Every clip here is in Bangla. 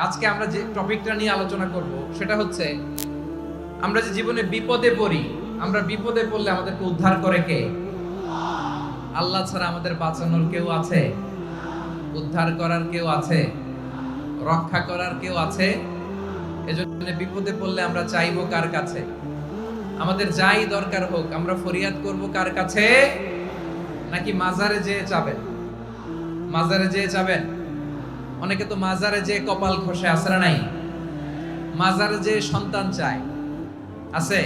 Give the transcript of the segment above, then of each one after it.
আজকে আমরা যে টপিকটা নিয়ে আলোচনা করব সেটা হচ্ছে আমরা যে জীবনে বিপদে পড়ি, আমরা বিপদে পড়লে আমাদেরকে উদ্ধার করে কে? আল্লাহ ছাড়া আমাদের বাঁচানোর কেউ আছে? উদ্ধার করার কেউ আছে? রক্ষা করার কেউ আছে? এজন্য বিপদে পড়লে আমরা চাইবো কার কাছে? আমাদের যাই দরকার হোক আমরা ফরিয়াদ করব কার কাছে? নাকি মাজারে যেয়ে চাবেন? মাজারে যেয়ে চাবেন? অনেকে তো মাজারে যেয়ে কপাল খসে, আছে না নাই? মাজারে যেয়ে সন্তান চায়, আছে?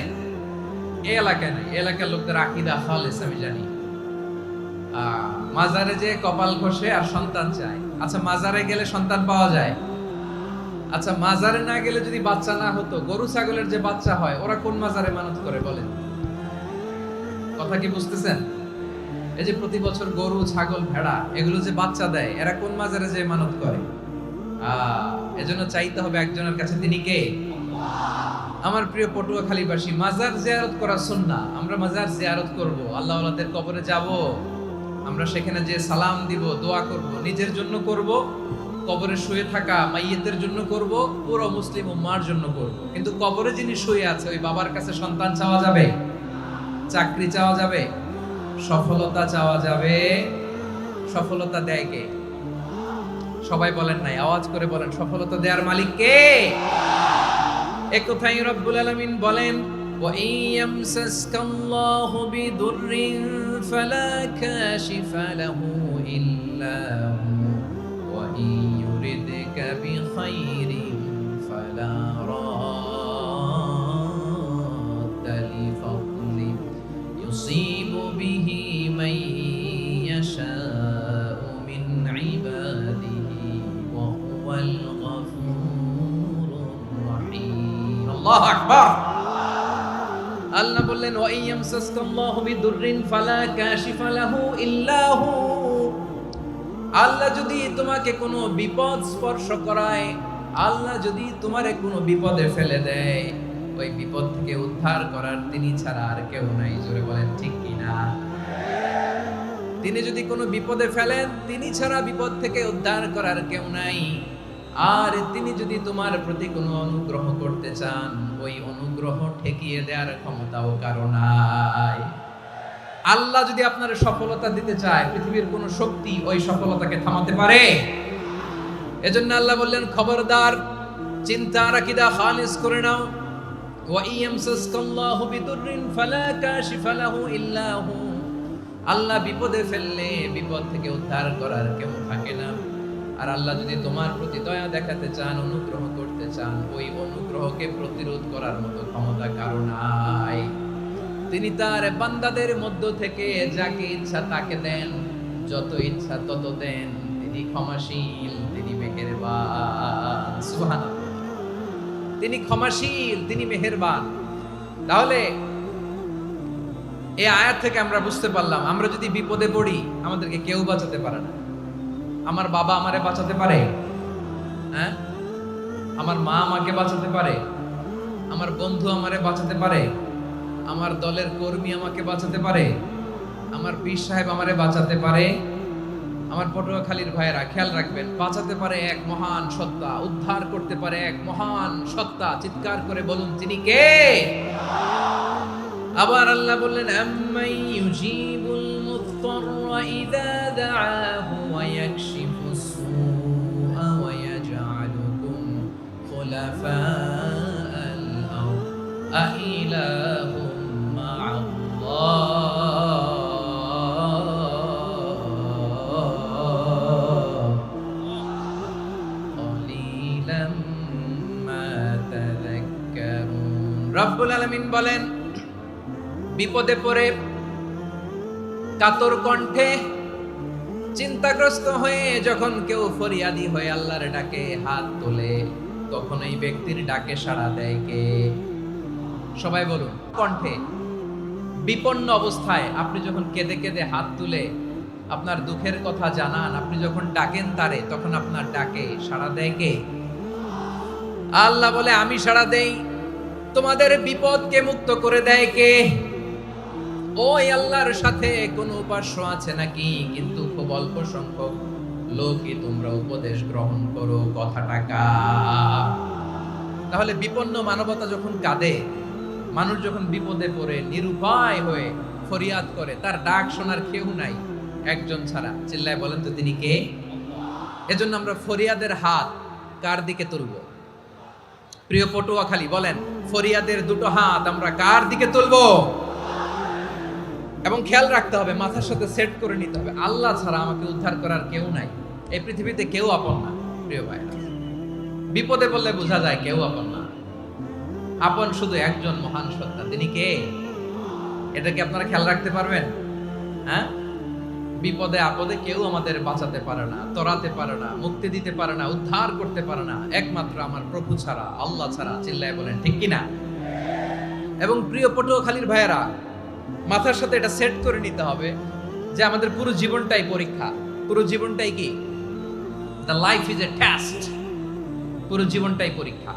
এই এলাকায় নাই, এই এলাকার লোকদের আকীদা খালেস আমি জানি। মাজারে যেয়ে কপাল খসে আর সন্তান চায়। আচ্ছা, মাজারে গেলে সন্তান পাওয়া যায়? আচ্ছা, মাজারে না গেলে যদি বাচ্চা না হতো, গরু ছাগলের যে বাচ্চা হয় ওরা কোন মাজারে মানত করে বলেন? কথা কি বুঝতেছেন? এই যে প্রতি বছর গরু ছাগল ভেড়া এগুলো যে বাচ্চা দেয়, এরা কোন মাজারে যে মানত করে? এজন্য চাইতে হবে একজনের কাছে, তিনি কে? আমার প্রিয় পটুয়াখালীবাসী, মাজার জিয়ারত করা সুন্নাহ। আমরা মাজার জিয়ারত করব, আল্লাহ ওয়ালাদের কবরে যাব, আমরা সেখানে যে সালাম দিব, দোয়া করব, নিজের জন্য করব, কবরে শুয়ে থাকা মাইয়েতের জন্য করব, পুরো মুসলিম উম্মার জন্য করব। কিন্তু কবরে যিনি শুয়ে আছে ওই বাবার কাছে সন্তান চাওয়া যাবে? চাকরি চাওয়া যাবে? সফলতা চাওয়া যাবে? সফলতা দেয় কে? সবাই বলেন নাই, আওয়াজ করে বলেন, সফলতা দেওয়ার মালিক কে? এক কথাই রব্বুল আলামিন বলেন, ওয়া ইয়ামসাসকাল্লাহু বিদুররিন ফালা কাশিফা লাহু ইল্লা হু ওয়া ইয়ুরিদকা বিখাইরিন ফালা রাদ্দা লিফাদলি ইউসিবু বিহি মান ইয়াশাউ মিন ইবাদিহি ওয়া হুয়াল গফুরুর রহিম। আল্লাহু আকবার। আল্লাহ বললেন, ওয়া ইয়ামসাসকাল্লাহু বিদুররিন ফালা কাশিফা লাহু ইল্লা হু। আল্লাহ যদি তোমাকে কোনো বিপদ স্পর্শ করায়, আল্লাহ যদি তোমারে কোনো বিপদে ফেলে দেয়, ওই বিপদ থেকে উদ্ধার করার তিনি ছাড়া আর কেউ নাই। জোরে বলেন ঠিক কি না? তিনি যদি কোনো বিপদে ফেলেন, তিনি ছাড়া বিপদ থেকে উদ্ধার করার কেউ নাই। আর তিনি যদি তোমার প্রতি কোনো অনুগ্রহ করতে চান, ওই অনুগ্রহ ঠেকিয়ে দেওয়ার ক্ষমতাও কারো নাই। আল্লাহ যদি আপনার সফলতা দিতে চায়, পৃথিবীর কোনো শক্তি ওই সফলতাকে থামাতে পারে? এজন্য আল্লাহ বললেন, খবরদার, চিন্তার আকীদা খালিস করে নাও। ওয়া ইয়ামসাসকাল্লাহু বিদুররিন ফালা কাশিফা লাহু ইল্লা হু। আল্লাহ বিপদে ফেললে বিপদ থেকে উদ্ধার করার কেউ থাকে না। আর আল্লাহ যদি তোমার প্রতি দয়া দেখাতে চান, অনুগ্রহ করতে চান, ওই অনুগ্রহকে প্রতিরোধ করার মতো ক্ষমতা কারো নাই। তিনি তার বান্দাদের মধ্য থেকে যাকে ইচ্ছা তাকে দেন, যত ইচ্ছা তত দেন। তিনি ক্ষমাশীল, তিনি মেহেরবান। সুবহানাল্লাহ। তিনি ক্ষমাশীল, তিনি মেহেরবান। তাহলে এই আয়াত থেকে আমরা বুঝতে পারলাম, আমরা যদি বিপদে পড়ি আমাদেরকে কেউ বাঁচাতে পারে না। আমার বাবা আমারে বাঁচাতে পারে? হ্যাঁ? আমার মা আমাকে বাঁচাতে পারে? আমার বন্ধু আমারে বাঁচাতে পারে? আমার দলের কর্মী আমাকে বাঁচাতে পারে? আমার পীর সাহেব আমারে বাঁচাতে পারে? আমার পটুয়াখালীর ভাইয়েরা খেয়াল রাখবেন, বাঁচাতে পারে এক মহান সত্তা, উদ্ধার করতে পারে এক মহান সত্তা। চিৎকার করে বলুন, তিনি কে? আবার আল্লাহ বললেন, আম্মাই ইউজিবুল মুত্তাররা ইযা দাআহু ওয়া ইয়াকশিফুস সুআ ওয়া ইয়াজআলুকুম খুলাফাআল আরদ আইলাহুম মা'আল্লাহ ক্বালিলাম মা তাযাক্কারুন। রব্বুল আলামিন বলেন, বিপদে পড়ে কাতর কণ্ঠে চিন্তাগ্রস্ত হয়ে যখন কেউ ফরিয়াদি হয়ে আল্লাহর ডাকে হাত তোলে, তখন এই ব্যক্তির ডাকে সাড়া দেয় কে? সবাই বলুন। কণ্ঠে বিপন্ন অবস্থায় আপনি যখন কেঁদে কেঁদে হাত তুলে আপনার দুঃখের কথা জানান, আপনি যখন ডাকেন তারে, তখন আপনার ডাকে সাড়া দেয় কে? আল্লাহ বলে, আমি সাড়া দেই। তোমাদের বিপদকে মুক্ত করে দেয় কে? ওই আল্লাহর সাথে কোন উপাস্য আছে নাকি? কিন্তু খুব অল্প সংখ্যক লোকই তোমরা উপদেশ গ্রহণ করো, কথাটা কা। তাহলে বিপন্ন মানবতা যখন কাঁদে, মানুষ যখন বিপদে পড়ে নিরুপায় হয়ে ফরিয়াদ করে, তার ডাক শোনার কেউ নাই একজন ছাড়া। চিল্লায় বলেন তো তিনি কে? এজন্য আমরা ফরিয়াদের হাত কার দিকে তুলব? প্রিয় পটুয়াখালী বলেন, ফরিয়াদের দুটো হাত আমরা কার দিকে তুলব? এবং খেয়াল রাখতে হবে, মাথার সাথে সেট করে নিতে হবে, আল্লাহ ছাড়া আমাকে উদ্ধার করার কেউ নাই। এই পৃথিবীতে কেউ আপন না। প্রিয় ভাইরা, বিপদে পড়লে বোঝা যায় কেউ আপন না। আপন শুধু একজন মহান সত্তা, তিনি কে? এটা কি আপনারা খেয়াল রাখতে পারবেন? হ্যাঁ, বিপদে আপদে কেউ আমাদের বাঁচাতে পারে না, তরাতে পারে না, মুক্তি দিতে পারে না, উদ্ধার করতে পারে না, একমাত্র আমার প্রভু ছাড়া, আল্লাহ ছাড়া। চিল্লায় বলেন ঠিক কিনা? এবং প্রিয় পটুয়াখালীর ভাইয়েরা, মাথার সাথে এটা সেট করে নিতে হবে যে আমাদের পুরো জীবনটাই পরীক্ষা। পুরো জীবনটাই কি? The life is a test. পুরো জীবনটাই পরীক্ষা।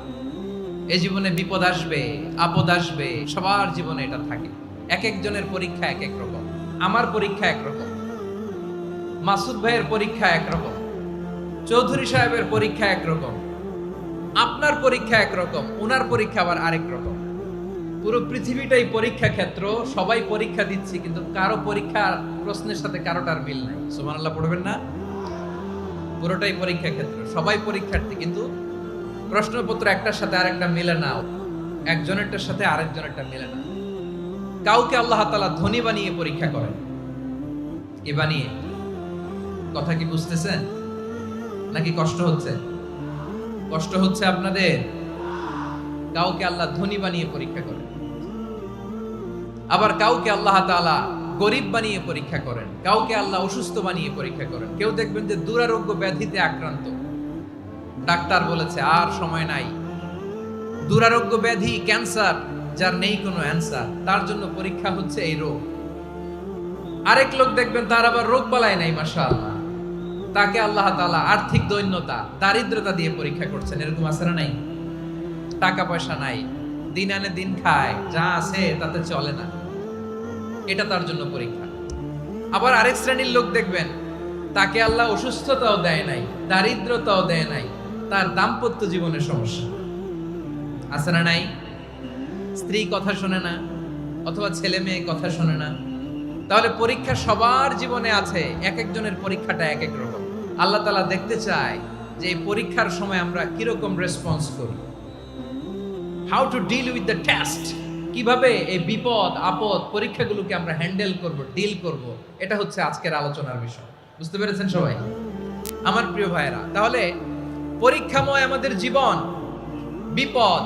এই জীবনে বিপদ আসবে, আপদ আসবে, সবার জীবনে এটা থাকে। এক একজনের পরীক্ষা এক এক রকম। আমার পরীক্ষা একরকম, মাসুদ ভাইয়ের পরীক্ষা একরকম, চৌধুরী সাহেবের পরীক্ষা একরকম, আপনার পরীক্ষা একরকম, ওনার পরীক্ষা আবার আরেক রকম। পুরো পৃথিবীটাই পরীক্ষা ক্ষেত্র, সবাই পরীক্ষা দিচ্ছি, কিন্তু কারো পরীক্ষার প্রশ্নের সাথে কারোটার মিল নাই। সুবহানাল্লাহ পড়বেন না? পুরোটাই পরীক্ষা ক্ষেত্র, সবাই পরীক্ষার্থী, কিন্তু প্রশ্নপত্র একটার সাথে আরেকটা মিলে না, একজনেরটার সাথে আরেকজনেরটা মিলে না। কাউকে আল্লাহ তাআলা ধনী বানিয়ে পরীক্ষা করেন। কি বানিয়ে? কথা কি বুঝতেছেন নাকি কষ্ট হচ্ছে? কষ্ট হচ্ছে আপনাদের? কাউকে আল্লাহ ধনী বানিয়ে পরীক্ষা করেন, আবার কাউকে আল্লাহ তাআলা গরিব বানিয়ে পরীক্ষা করেন, কাউকে আল্লাহ অসুস্থ বানিয়ে পরীক্ষা করেন। কেউ দেখবেন যে দুরারোগ্য ব্যাধিতে আক্রান্ত, ডাক্তার বলেছে আর সময় নাই, দুরারোগ্য ব্যাধি, ক্যান্সার, যার নেই কোনো অ্যান্সার, তার জন্য পরীক্ষা হচ্ছে এই রোগ। আরেক লোক দেখবেন তার আবার রোগ বালাই নাই, মাশাআল্লাহ, তাকে আল্লাহ তাআলা আর্থিক দৈন্যতা, দারিদ্রতা দিয়ে পরীক্ষা করছেন। এরকম আছে না নাই? টাকা পয়সা নাই, দিন আনে দিন খায়, যা আছে তাতে চলে না, এটা তার জন্য পরীক্ষা। আবার আরেক শ্রেণীর লোক দেখবেন তাকে আল্লাহ অসুস্থতাও দেয় নাই, দারিদ্রতাও দেয় নাই, তার দাম্পত্য জীবনের সমস্যা আছে না নাই? স্ত্রী কথা শোনে না, অথবা ছেলে মেয়ে কথা শোনে না। তাহলে পরীক্ষা সবার জীবনে আছে, এক একজনের পরীক্ষাটা এক এক রকম। আল্লাহ তাআলা দেখতে চায় যে এই পরীক্ষার সময় আমরা কিরকম রেসপন্স করি, how to deal with the test, কিভাবে এই বিপদ আপদ পরীক্ষাগুলোকে আমরা হ্যান্ডেল করব, ডিল করব। এটা হচ্ছে আজকের আলোচনার বিষয়। বুঝতে পেরেছেন সবাই আমার প্রিয় ভাইয়েরা? তাহলে পরীক্ষাময় আমাদের জীবন, বিপদ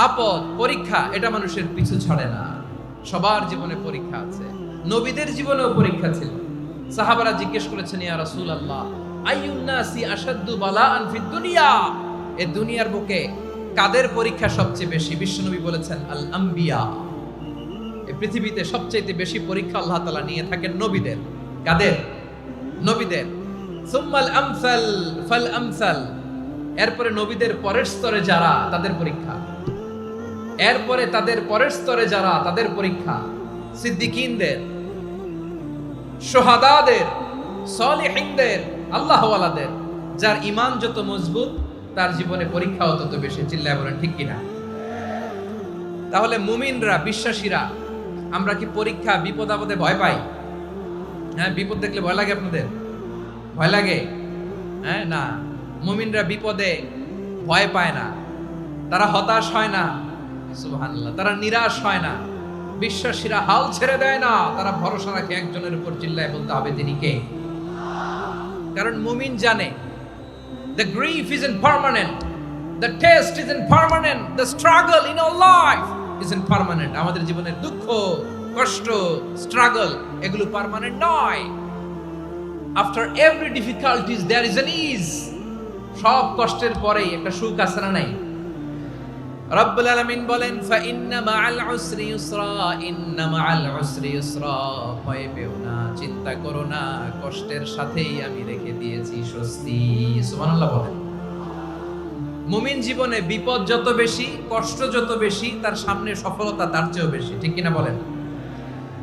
আপদ পরীক্ষা, এটা মানুষের পিছু ছাড়ে না। সবার জীবনে পরীক্ষা আছে, নবীদের জীবনেও পরীক্ষা ছিল। সাহাবারা জিজ্ঞেস করেছেন, ইয়া রাসূলুল্লাহ, আইয়ুন নাসি আশাদ্দু বালাআন ফিদ দুনিয়া, এই দুনিয়ার বুকে কাদের পরীক্ষা সবচেয়ে বেশি? বিশ্বনবী বলেছেন, আল আম্বিয়া, এই পৃথিবীতে সবচেয়ে বেশি পরীক্ষা আল্লাহ তাআলা নিয়ে থাকেন নবীদের। কাদের? নবীদের। সুম্মাল আমসাল ফাল আমসাল, এরপরে নবীদের পরের স্তরে যারা, তাদের পরীক্ষা। এরপরে তাদের পরের স্তরে যারা, তাদের পরীক্ষা। সিদ্দিকিনদের, শুহাদাদের, সালিহিনদের, আল্লাহওয়ালাদের, যার ঈমান যত মজবুত তার জীবনে পরীক্ষাও তত বেশি। চিল্লায় বলেন ঠিক কিনা? তাহলে মুমিনরা, বিশ্বাসীরা, আমরা কি পরীক্ষা বিপদ আপদে ভয় পাই? হ্যাঁ, বিপদ দেখলে ভয় লাগে আপনাদের? ভয় লাগে? হ্যাঁ, না, মুমিনরা বিপদে ভয় পায় না, তারা হতাশ হয় না, সুবহানাল্লাহ, তারা নিরাশ হয় না। বিশ্বাসীরা হাল ছেড়ে দেয় না, তারা ভরসা রাখে একজনের উপর। চিল্লায় বলতে হবে তিনি কে? কারণ মুমিন জানে the grief isn't permanent, the test isn't permanent, the struggle in our life isn't permanent. আমাদের জীবনের দুঃখ, কষ্ট, স্ট্রাগল, এগুলো পার্মানেন্ট নয়। after every difficulties there is an ease. সব কষ্টের পরেই একটা সুখ আছে না নাই? রব্বুল আলামিন বলেন, ফা ইন্না মাআল উসরি ইউসরা, ইন্না মাআল উসরি ইউসরা, ভয় পেও না, চিন্তা করো না, কষ্টের সাথেই আমি রেখে দিয়েছি স্বস্তি। সুবহানাল্লাহ বলেন। মুমিন জীবনে বিপদ যত বেশি, কষ্ট যত বেশি, তার সামনে সফলতা তার চেয়েও বেশি। ঠিক কিনা বলেন?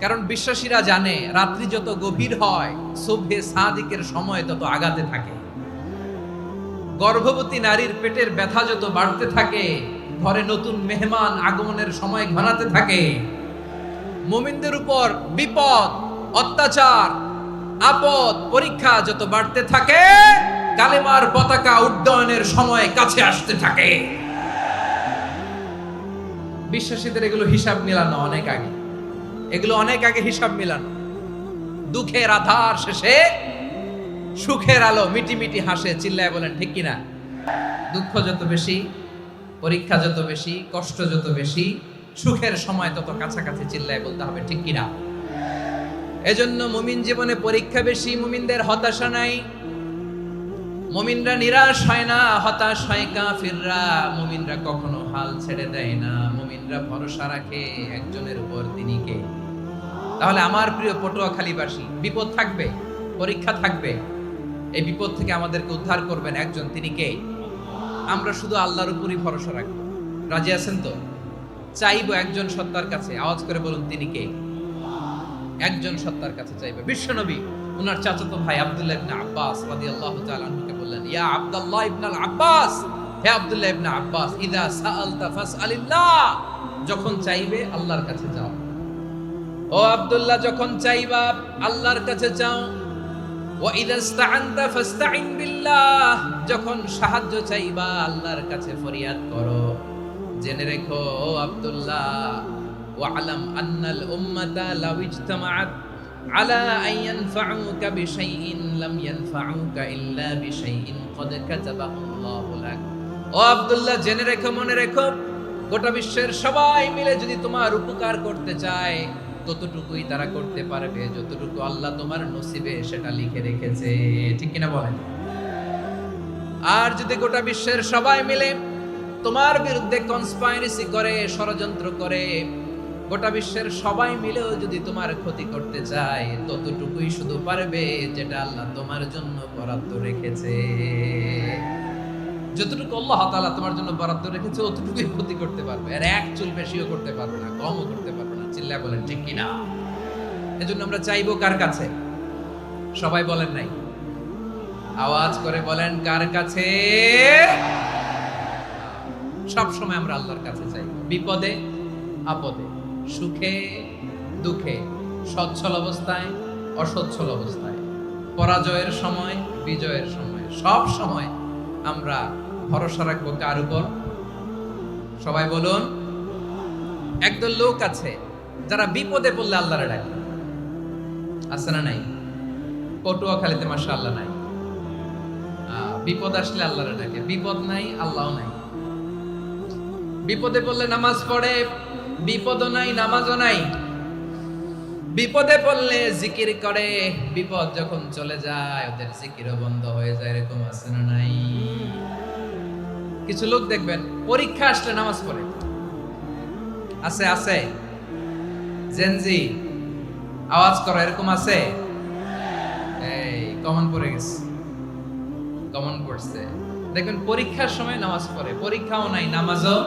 কারণ বিশ্বাসীরা জানে রাত্রি যত গভীর হয়, সুবহে সাদিকের সময় তত আগাতে থাকে। গর্ভবতী নারীর পেটের ব্যথা যত বাড়তে থাকে, ঘরে নতুন মেহমান আগমনের সময় ঘনাতে থাকে, মুমিনদের উপর বিপদ, অত্যাচার, আপদ, পরীক্ষা যত বাড়তে থাকে, কালেমার পতাকা উড্ডয়নের সময় কাছে আসতে থাকে। বিশ্বাসীদের এগুলো হিসাব মিলানো অনেক আগে, এগুলো অনেক আগে হিসাব মিলানো। দুঃখের আধার শেষে সুখের আলো মিটি মিটি হাসে, চিল্লায় বলেন ঠিক কিনা? দুঃখ যত বেশি, পরীক্ষা যত বেশি, কষ্ট যত বেশি, সুখের সময় তত কাছাকাছি চিল্লায় বলতে হবে ঠিক কিনা? এজন্য মুমিন জীবনে পরীক্ষা বেশি, মুমিনদের হতাশা নাই, মুমিনরা নিরাশ হয় না, হতাশ হয় কাফিররা। মুমিনরা কখনো হাল ছেড়ে দেয় না, মুমিনরা ভরসা রাখে একজনের উপর, তিনি কে? তাহলে আমার প্রিয় পটুয়াখালীবাসী, বিপদ থাকবে, পরীক্ষা থাকবে, এই বিপদ থেকে আমাদেরকে উদ্ধার করবেন একজন, তিনি কে? আমরা শুধু আল্লাহর উপরই ভরসা রাখবো। রাজি আছেন তো? চাইবো একজন সত্তার কাছে, আওয়াজ করে বলুন তিনি কে? একজন সত্তার কাছে চাইবে। বিশ্বনবী ওনার চাচাতো ভাই আব্দুল্লাহ ইবনে আব্বাস রাদিয়াল্লাহু তাআলা আনহুকে বললেন, ইয়া আব্দুল্লাহ ইবনে আব্বাস, হে আব্দুল্লাহ ইবনে আব্বাস, ইযা সাআলতা ফাসআলিল্লাহ, যখন চাইবে আল্লাহর কাছে যাও। ও আব্দুল্লাহ, যখন চাইবা আল্লাহর কাছে চাও। ওয়া ইযা ইসতাআনতা ফাসতাইন বিল্লাহ, যখন সাহায্য চাইবা আল্লাহর কাছে ফরিয়াদ করো। জেনে রেখো ও আব্দুল্লাহ, ওয়া'লাম আন্নাল উম্মাতা লাউ ইজতামাআত আলা আন ইয়ানফাউকা বিশাইইন লাম ইয়ানফাউকা ইল্লা বিশাইইন ক্বাদ কাতাবাহু আল্লাহু লাক। ও আব্দুল্লাহ, জেনে রেখো, মনে রেখো, গোটা বিশ্বের সবাই মিলে যদি তোমার উপকার করতে চায়, ততটুকুই তারা করতে পারবে যতটুকু আল্লাহ তোমার নসিবে সেটা লিখে রেখেছে। ঠিক কিনা বলেন? আর যদি গোটা বিশ্বের সবাই মিলে তোমার বিরুদ্ধে কনস্পাইরেসি করে, ষড়যন্ত্র করে, গোটা বিশ্বের সবাই মিলেও যদি তোমার ক্ষতি করতে চায়, ততটুকুই শুধু পারবে যেটা আল্লাহ তোমার জন্য বরাদ্দ রেখেছে। যতটুকু আল্লাহ তাআলা তোমার জন্য বরাদ্দ রেখেছে ততটুকুই ক্ষতি করতে পারবে, আর এক চুল বেশিও করতে পারবে না, কমও করতে পারবে না। চিল্লায় বলেন ঠিক কিনা? এজন্য আমরা চাইবো কার কাছে? সবাই বলেন নাই, আওয়াজ করে বলেন কার কাছে? সব সময় আমরা আল্লাহর কাছে চাইবো, বিপদে আপদে, সুখে দুঃখে, সচ্ছল অবস্থায় অসচ্ছল অবস্থায়, পরাজয়ের সময় বিজয়ের সময়, সব সময় আমরা ভরসা রাখবো কার উপর? সবাই বলুন। একদল লোক আছে যারা বিপদে পড়লে আল্লাহরে ডাকে, আছে না নাই? পটুয়াখালীতে মাশাআল্লাহ নাই, বিপদ আসলে আল্লাহরে ডাকে, বিপদ নাই আল্লাহও নাই। বিপদে পড়লে নামাজ পড়ে, বিপদও নাই নামাজও নাই। বিপদে পড়লে জিকির করে, বিপদ যখন চলে যায় ওদের জিকিরও বন্ধ হয়ে যায়। এরকম আছে না নাই? কিছু লোক দেখবেন পরীক্ষা আসলে নামাজ পড়ে, আছে আছে। জেনজি আওয়াজ করো, এরকম আছে? এই কমন পড়ে গেছে, কমন পড়ছে। দেখবেন পরীক্ষার সময় নামাজ পড়ে, পরীক্ষাও নাই নামাজও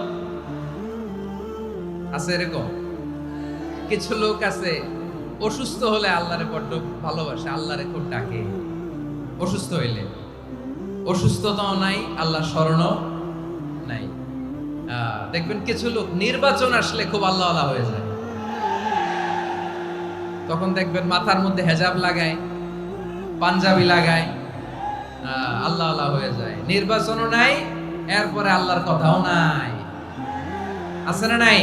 আছে। এরকম কিছু লোক আছে অসুস্থ হলে আল্লাহরে বড্ড ভালোবাসে, আল্লাহরে খুব ডাকে। অসুস্থ হইলে অসুস্থতাও নাই, আল্লাহ স্মরণও নাই। দেখবেন কিছু লোক নির্বাচন আসলে খুব আল্লাহ আল্লাহ হয়ে যায়, তখন দেখবেন মাথার মধ্যে হেজাব লাগায়, পাঞ্জাবি লাগায়, আল্লাহ আল্লাহ হয়ে যায়। নির্বাচনও নাই, এরপরে আল্লাহর কথাও নাই। আছে না নাই?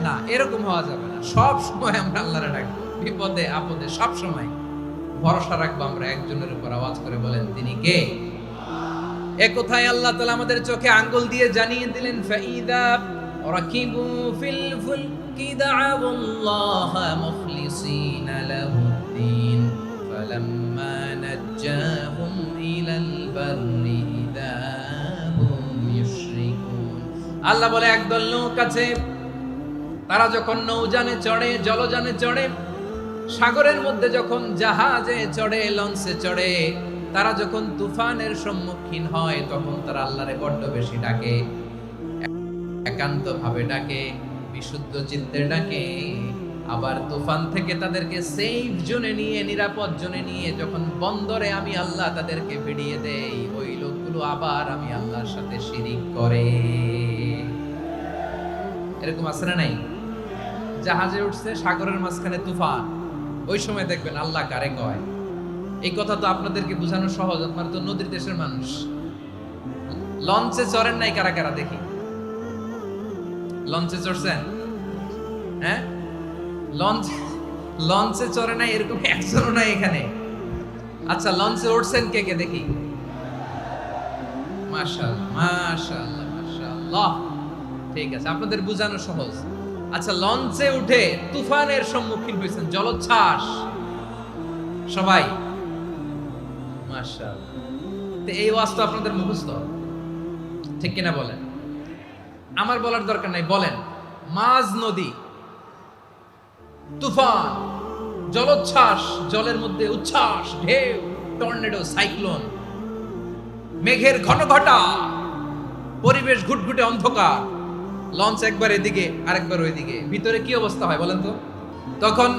না, এরকম হওয়া যাবে না। সব সময় আমরা আল্লাহরে ডাকবো, বিপদে আপদে সব সময় ভরসা রাখবো আমরা একজনের উপর। আওয়াজ করে বলেন তিনি কে? এ কথায় আল্লাহ তাআলা আমাদের চোখে আঙ্গুল দিয়ে জানিয়ে দিলেন, ফাইদা রাকিবু ফিল ফুলকি দা'আউল্লাহ মুখলিসিনা লাহুদ্দিন ফালাম্মা নাজ্জাহুম ইলাল বাররি ইযা হুম ইউশরিকুন। আল্লাহ বলে একদল লোক আছে, তারা যখন নৌযানে চড়ে, জলযানে চড়ে, সাগরের মধ্যে যখন জাহাজে চড়ে, লঞ্চে চড়ে, তারা যখন তুফানের সম্মুখীন হয়, তখন তারা আল্লাহরে বড্ড বেশি ডাকে, একান্ত ভাবে ডাকে, বিশুদ্ধ চিত্তে ডাকে। আবার তুফান থেকে তাদেরকে সেফ জোনে নিয়ে, নিরাপদ জোনে নিয়ে যখন বন্দরে আমি আল্লাহ তাদেরকে ফিরিয়ে দেই, ওই লোকগুলো লোকগুলো আবার আমি আল্লাহর সাথে শিরিক করে। এরকম আছে না নাই? জাহাজে উঠছে, সাগরের মাঝখানে তুফান, ওই সময় দেখবেন আল্লাহ কারে কয়। এই কথা তো আপনাদেরকে বোঝানো সহজ, আপনারা তো নদীর দেশের মানুষ। লঞ্চে চড়েন নাই কারা কারা দেখি? লঞ্চে চড়ছেন? হ্যাঁ, লঞ্চে চড়ে নাই এরকম একজনও নাই এখানে। আচ্ছা, লঞ্চে উঠছেন কে কে দেখি? মাশাআল্লাহ, মাশাআল্লাহ, মাশাআল্লাহ। ঠিক আছে, আপনাদের বোঝানো সহজ। আচ্ছা, লঞ্চে উঠে তুফানের সম্মুখীন হয়েছেন, জলোচ্ছ্বাস সবাই, মাশাআল্লাহ। তো এই ওয়াজটা আপনাদের মুখস্থ, ঠিক কিনা বলেন? আমার বলার দরকার নাই, বলেন। মাঝ নদী, তুফান, জলোচ্ছ্বাস, জলের মধ্যে উচ্ছ্বাস, ঢেউ, টর্নেডো, সাইক্লোন, মেঘের ঘনঘটা, পরিবেশ ঘুটঘুটে অন্ধকার, লঞ্চ একবার এদিকে আরেকবার ওইদিকে, ভিতরে কি অবস্থা হয় বলেন তো? তখন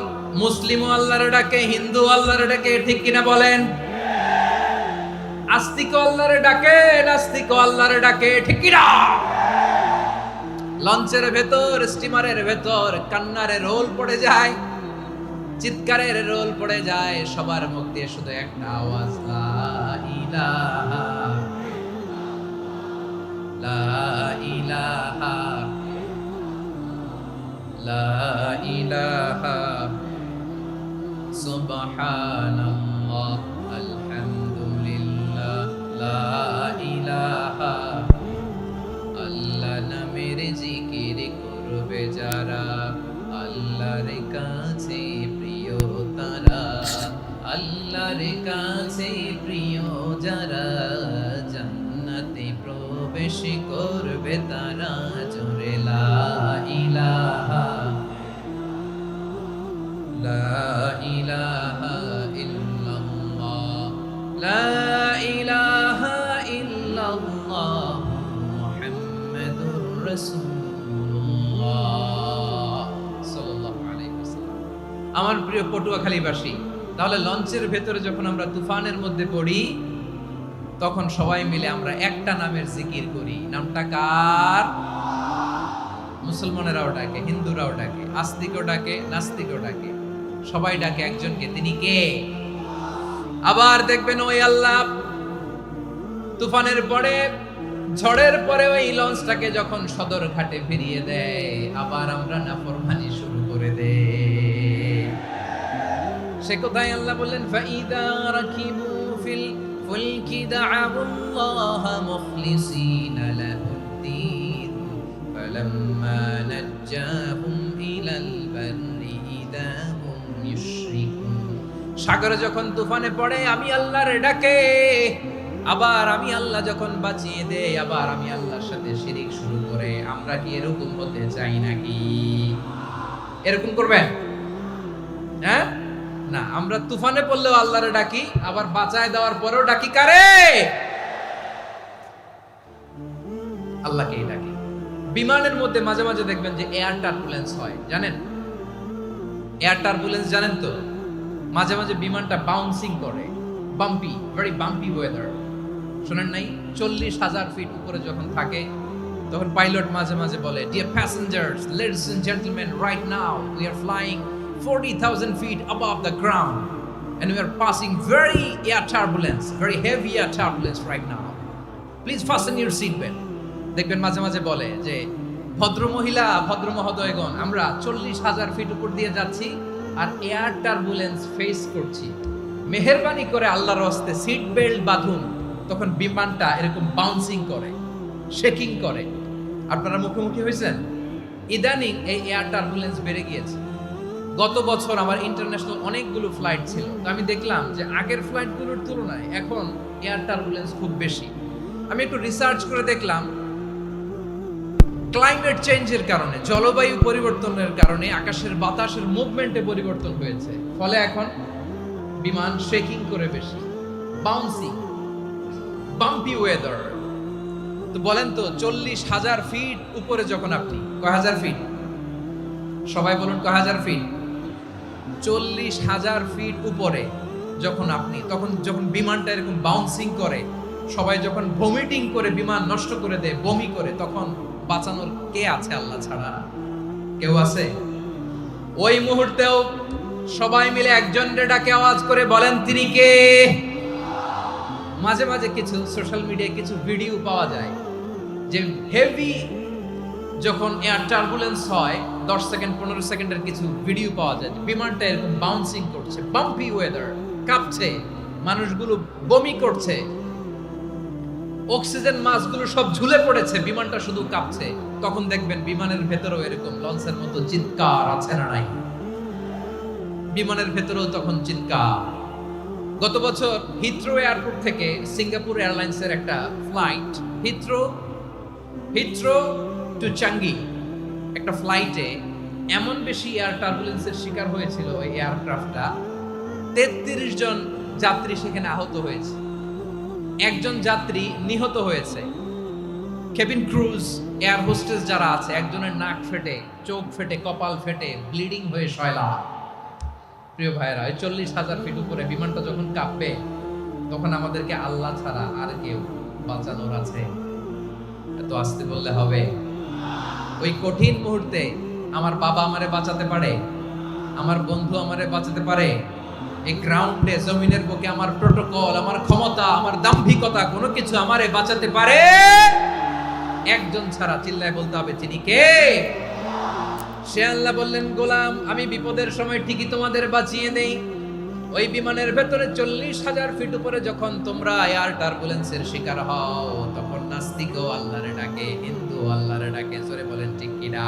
মুসলিম আল্লাহর ডাকে, হিন্দু আল্লাহর ডাকে, ঠিক কিনা বলেন? আস্তিক আল্লাহর ডাকে, নাস্তিক আল্লাহর ডাকে, ঠিক কিনা? লঞ্চের ভেতর, স্টিমারের ভেতর কান্নারে রোল পড়ে যায়, চিৎকারের রোল পড়ে যায়, সবার মুখ দিয়ে শুধু একটা আওয়াজ, লা ইলাহা, লা ইলাহা, লা ইলাহা, সুবহানাল্লাহ, আলহামদুলিল্লাহ, লা ইলাহা। আল্লাহ নামের জিকির করবে যারা, আল্লাহর কাছে প্রিয় তারা, আল্লাহর কাছে প্রিয় যারা, জান্নাতে প্রবেশ করবে তারা, জোরে লা ইলাহা, লা ইলাহা ইল্লাল্লাহ, লা ইলাহা ইল্লাল্লাহ, মুহাম্মাদুর রাসূলুল্লাহ সাল্লাল্লাহু আলাইহি ওয়াসাল্লাম। আমার প্রিয় পটুয়াখালীবাসী, তাহলে লঞ্চের ভেতরে যখন আমরা তুফানের মধ্যে পড়ি, তখন সবাই মিলে আমরা একটা নামের জিকির করি। নামটা কার? মুসলমানেরাও ডাকে, হিন্দুরাও ডাকে, আস্তিকও ডাকে, নাস্তিকও ডাকে, সবাই ডাকে একজনকে। তিনি কে? আবার দেখবেন ওই আল্লাহ তুফানের পরে, ঝড়ের পরে ওই লঞ্চটাকে যখন সদর ঘাটে ফিরিয়ে দেয়, আবার আমরা নাফরমানি শুরু করে দেই। সে কোথায় আল্লাহ বললেন, ফাইদা রাকিবু ফিল ফুলকি দা'আউল্লাহ মুখলিসিনা লাহুদ্দীন ফালাম্মা নাজ্জাহুম ইলাল বাররি ইযা হুম ইউশরিকুন। সাগরে যখন তুফানে পড়ে আমি আল্লাহর ডাকে, আবার আমি আল্লাহ যখন বাঁচিয়ে দেই, আবার আমি আল্লাহর সাথে শিরিক শুরু করে। আমরা কি এরকম হতে চাই নাকি? এরকম করবেন? হ্যাঁ না, আমরা তুফানে পড়লেও আল্লাহরে ডাকি, আবার বাঁচায় দেওয়ার পরেও ডাকি কারে? আল্লাহকেই ডাকি। বিমানের মধ্যে মাঝে মাঝে দেখবেন যে এয়ার টার্বুলেন্স হয়, জানেন? এয়ার টার্বুলেন্স জানেন তো? মাঝে মাঝে বিমানটা বাউন্সিং করে, বাম্পি, ভেরি বাম্পি ওয়েদার। শোনেন নাই? 40,000 ফিট উপরে যখন থাকে, তখন পাইলট মাঝে মাঝে বলে, dear passengers, ladies and gentleman, right now we are flying 40,000 feet above the ground and we are passing very air turbulence, very heavy air turbulence right now. Please fasten your seat belt. দেখবেন মাঝে মাঝে বলে যে, ভদ্র মহিলা, ভদ্র মহোদয়গণ, আমরা 40,000 ফিট উপর দিয়ে যাচ্ছি আর এয়ার টার্বুলেন্স ফেস করছি, মেহেরবানি করে আল্লাহর হস্তে সিট বেল্ট বাঁধুন। তখন বিমানটা এরকম বাউন্সিং করে, শেকিং করে। আপনারা মুখোমুখি হয়েছেন? ইদানিং এই এয়ার টার্বুলেন্স বেড়ে গিয়েছে। গত বছর আমার ইন্টারন্যাশনাল অনেকগুলো ফ্লাইট ছিল, তো আমি দেখলাম যে আগের ফ্লাইটগুলোর তুলনায় এখন এয়ার টার্বুলেন্স খুব বেশি। আমি একটু রিসার্চ করে দেখলাম, ক্লাইমেট চেঞ্জের কারণে, জলবায়ু পরিবর্তনের কারণে আকাশের বাতাসের মুভমেন্টে পরিবর্তন হয়েছে, ফলে এখন বিমান শেকিং করে বেশি, বাউন্সিং, বাম্পি ওয়েদার। তো বলেন তো, 40,000 ফিট উপরে যখন আপনি, কয় হাজার ফিট? সবাই বলুন, কয় হাজার ফিট? 40,000 ফিট উপরে যখন আপনি, তখন যখন বিমানটা এরকম বাউন্সিং করে, সবাই যখন ভমিটিং করে বিমান নষ্ট করে দেয়, বমি করে, তখন বাঁচানোর কে আছে আল্লাহ ছাড়া? কেউ আছে? ওই মুহূর্তেও সবাই মিলে একজনের ডাকে আওয়াজ করে বলেন, তিনি কে? মাঝে মাঝে কিছু সোশ্যাল মিডিয়ায় কিছু ভিডিও পাওয়া যায় যে হেভি যখন এয়ার টার্বুলেন্স হয় 10 সেকেন্ড 15 সেকেন্ডের কিছু ভিডিও পাওয়া যায়, বিমানটা এরকম বাউন্সিং করছে, বাম্পি ওয়েদার, কাঁপছে, মানুষগুলো বমি করছে, অক্সিজেন মাস্কগুলো সব ঝুলে পড়েছে, বিমানটা শুধু কাঁপছে। তখন দেখবেন বিমানের ভেতরেও এরকম লঞ্চের মতো চিৎকার আছে না নাই? বিমানের ভেতরেও তখন চিৎকার। গত বছর হিথ্রো এয়ারপোর্ট থেকে সিঙ্গাপুর এয়ারলাইন্সের একটা ফ্লাইট, হিথ্রো টু চাঙ্গি, একটা ফ্লাইটে এমন বেশি এয়ার টার্বুলেন্সের শিকার হয়েছিল ওই এয়ারক্রাফটটা, 33 জন যাত্রী সেখানে আহত হয়েছে, একজন যাত্রী নিহত হয়েছে। কেবিন ক্রুজ, এয়ার হোস্টেস যারা আছে, একজনের নাক ফেটে, চোখ ফেটে, কপাল ফেটে, ব্লিডিং হয়ে শয়লা। প্রিয় ভাইরা, 40,000 ফিট উপরে বিমানটা যখন কাঁপবে, তখন আমাদেরকে আল্লাহ ছাড়া আর কেউ বাঁচানোর আছে? এত আস্তে বললে হবে? ওই কঠিন মুহূর্তে আমার বাবা আমারে বাঁচাতে পারে, আমার বন্ধু আমারে বাঁচাতে পারে। এই গ্রাউন্ডে, জমিনের বুকে আমার প্রোটোকল, আমার ক্ষমতা, আমার দাম্ভিকতা কোনো কিছু আমারে বাঁচাতে পারে? একজন ছাড়া, চিল্লায় বলতে হবে, তিনি কে? সে আল্লাহ বললেন, গোলাম, আমি বিপদের সময় ঠিকই তোমাদের বাঁচিয়ে দেই। ওই বিমানের ভেতরে 40,000 ফিট উপরে যখন তোমরা এয়ার টার্বুলেন্সের শিকার হও, তখন নাস্তিকও আল্লাহরে ডাকে, হিন্দু আল্লাহরে ডাকে, জোরে বলেন ঠিক কিনা?